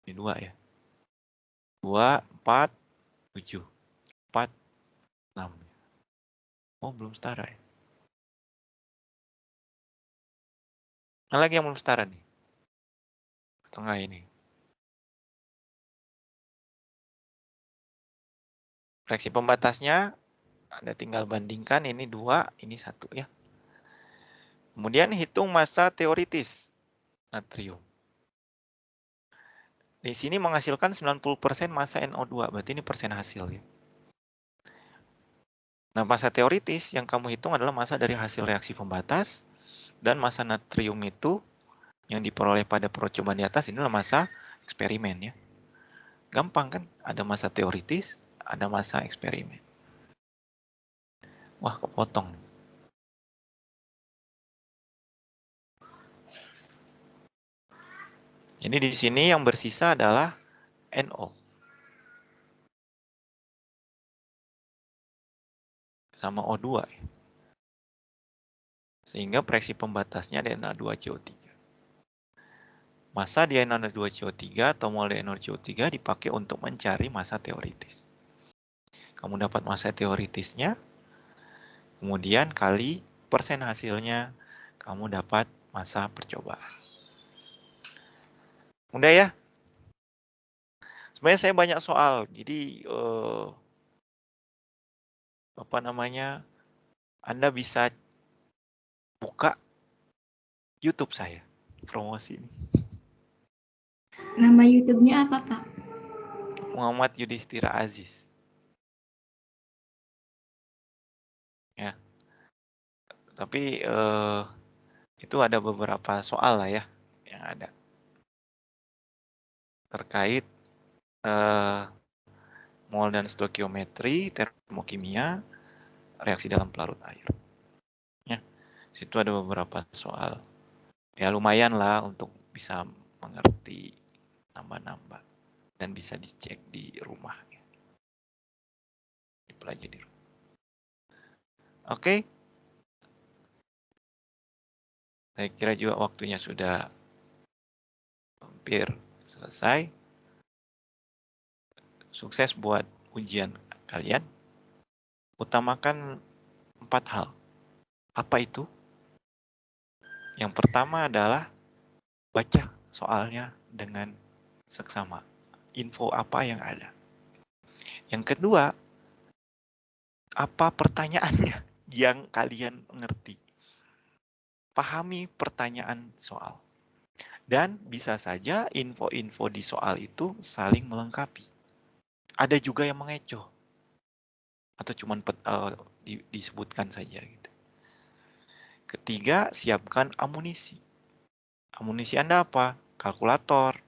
Ini 2 ya. 2, 4, 7. 4, 6. Oh, belum setara ya? Mana lagi yang belum setara nih? Setengah ini. Reaksi pembatasnya Anda tinggal bandingkan ini 2, ini 1 ya. Kemudian hitung massa teoritis natrium. Di sini menghasilkan 90% massa NO2, berarti ini persen hasil ya. Nah, massa teoritis yang kamu hitung adalah massa dari hasil reaksi pembatas, dan massa natrium itu yang diperoleh pada percobaan di atas inilah massa eksperimen ya. Gampang kan? Ada massa teoritis, ada massa eksperimen. Wah, kepotong. Jadi di sini yang bersisa adalah NO. Sama O2 ya. Sehingga reaksi pembatasnya ada Na2CO3. Massa di Na2CO3 atau mol di NaCO3 dipakai untuk mencari massa teoritis. Kamu dapat massa teoritisnya, kemudian kali persen hasilnya, kamu dapat massa percobaan. Mudah ya? Sebenarnya saya banyak soal, jadi Anda bisa buka YouTube saya, promosi ini. Nama YouTube-nya apa, Pak? Muhammad Yudhistira Aziz. Ya. Tapi itu ada beberapa soal lah ya yang ada terkait mol dan stoikiometri, termokimia, reaksi dalam pelarut air. Ya, situ ada beberapa soal. Ya lumayan lah untuk bisa mengerti nambah-nambah dan bisa dicek di rumah. Dipelajari di rumah. Oke. Saya kira juga waktunya sudah hampir selesai. Sukses buat ujian kalian. Utamakan 4 hal. Apa itu? Yang pertama adalah baca soalnya dengan seksama. Info apa yang ada. Yang kedua, apa pertanyaannya yang kalian ngerti. Pahami pertanyaan soal. Dan bisa saja info-info di soal itu saling melengkapi. Ada juga yang mengecoh. Atau cuma disebutkan saja gitu. Ketiga, siapkan amunisi. Amunisi Anda apa? Kalkulator,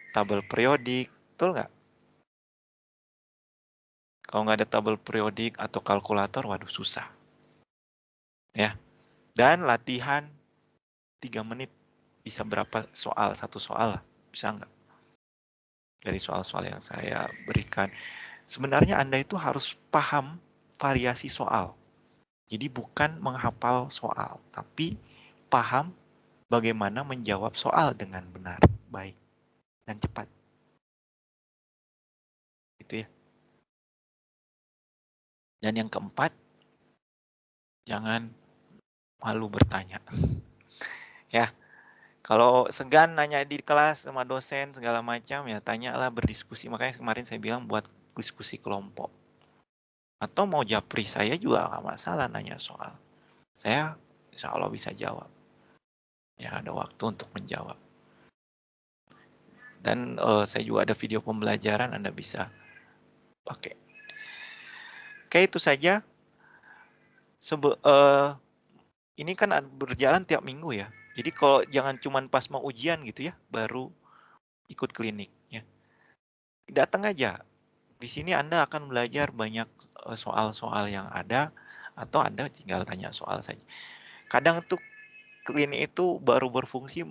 tabel periodik, betul nggak? Kalau nggak ada tabel periodik atau kalkulator, waduh susah. Ya. Dan latihan 3 menit bisa berapa soal? 1 soal lah. Bisa nggak? Dari soal-soal yang saya berikan. Sebenarnya Anda itu harus paham variasi soal. Jadi bukan menghafal soal, tapi paham bagaimana menjawab soal dengan benar, baik, dan cepat. Gitu ya. Dan yang keempat, jangan malu bertanya. Ya, kalau segan nanya di kelas sama dosen segala macam, ya tanyalah, berdiskusi. Makanya kemarin saya bilang buat diskusi kelompok. Atau mau japri saya juga nggak masalah nanya soal. Saya insya Allah bisa jawab. Ya, ada waktu untuk menjawab. Dan saya juga ada video pembelajaran Anda bisa pakai. Oke, itu saja. Ini kan berjalan tiap minggu ya. Jadi kalau jangan cuma pas mau ujian gitu ya, baru ikut klinik ya. Datang aja. Di sini Anda akan belajar banyak soal-soal yang ada, atau Anda tinggal tanya soal saja. Kadang tuh klinik itu baru berfungsi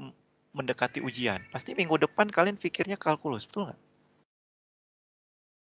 mendekati ujian. Pasti minggu depan kalian pikirnya kalkulus, betul nggak?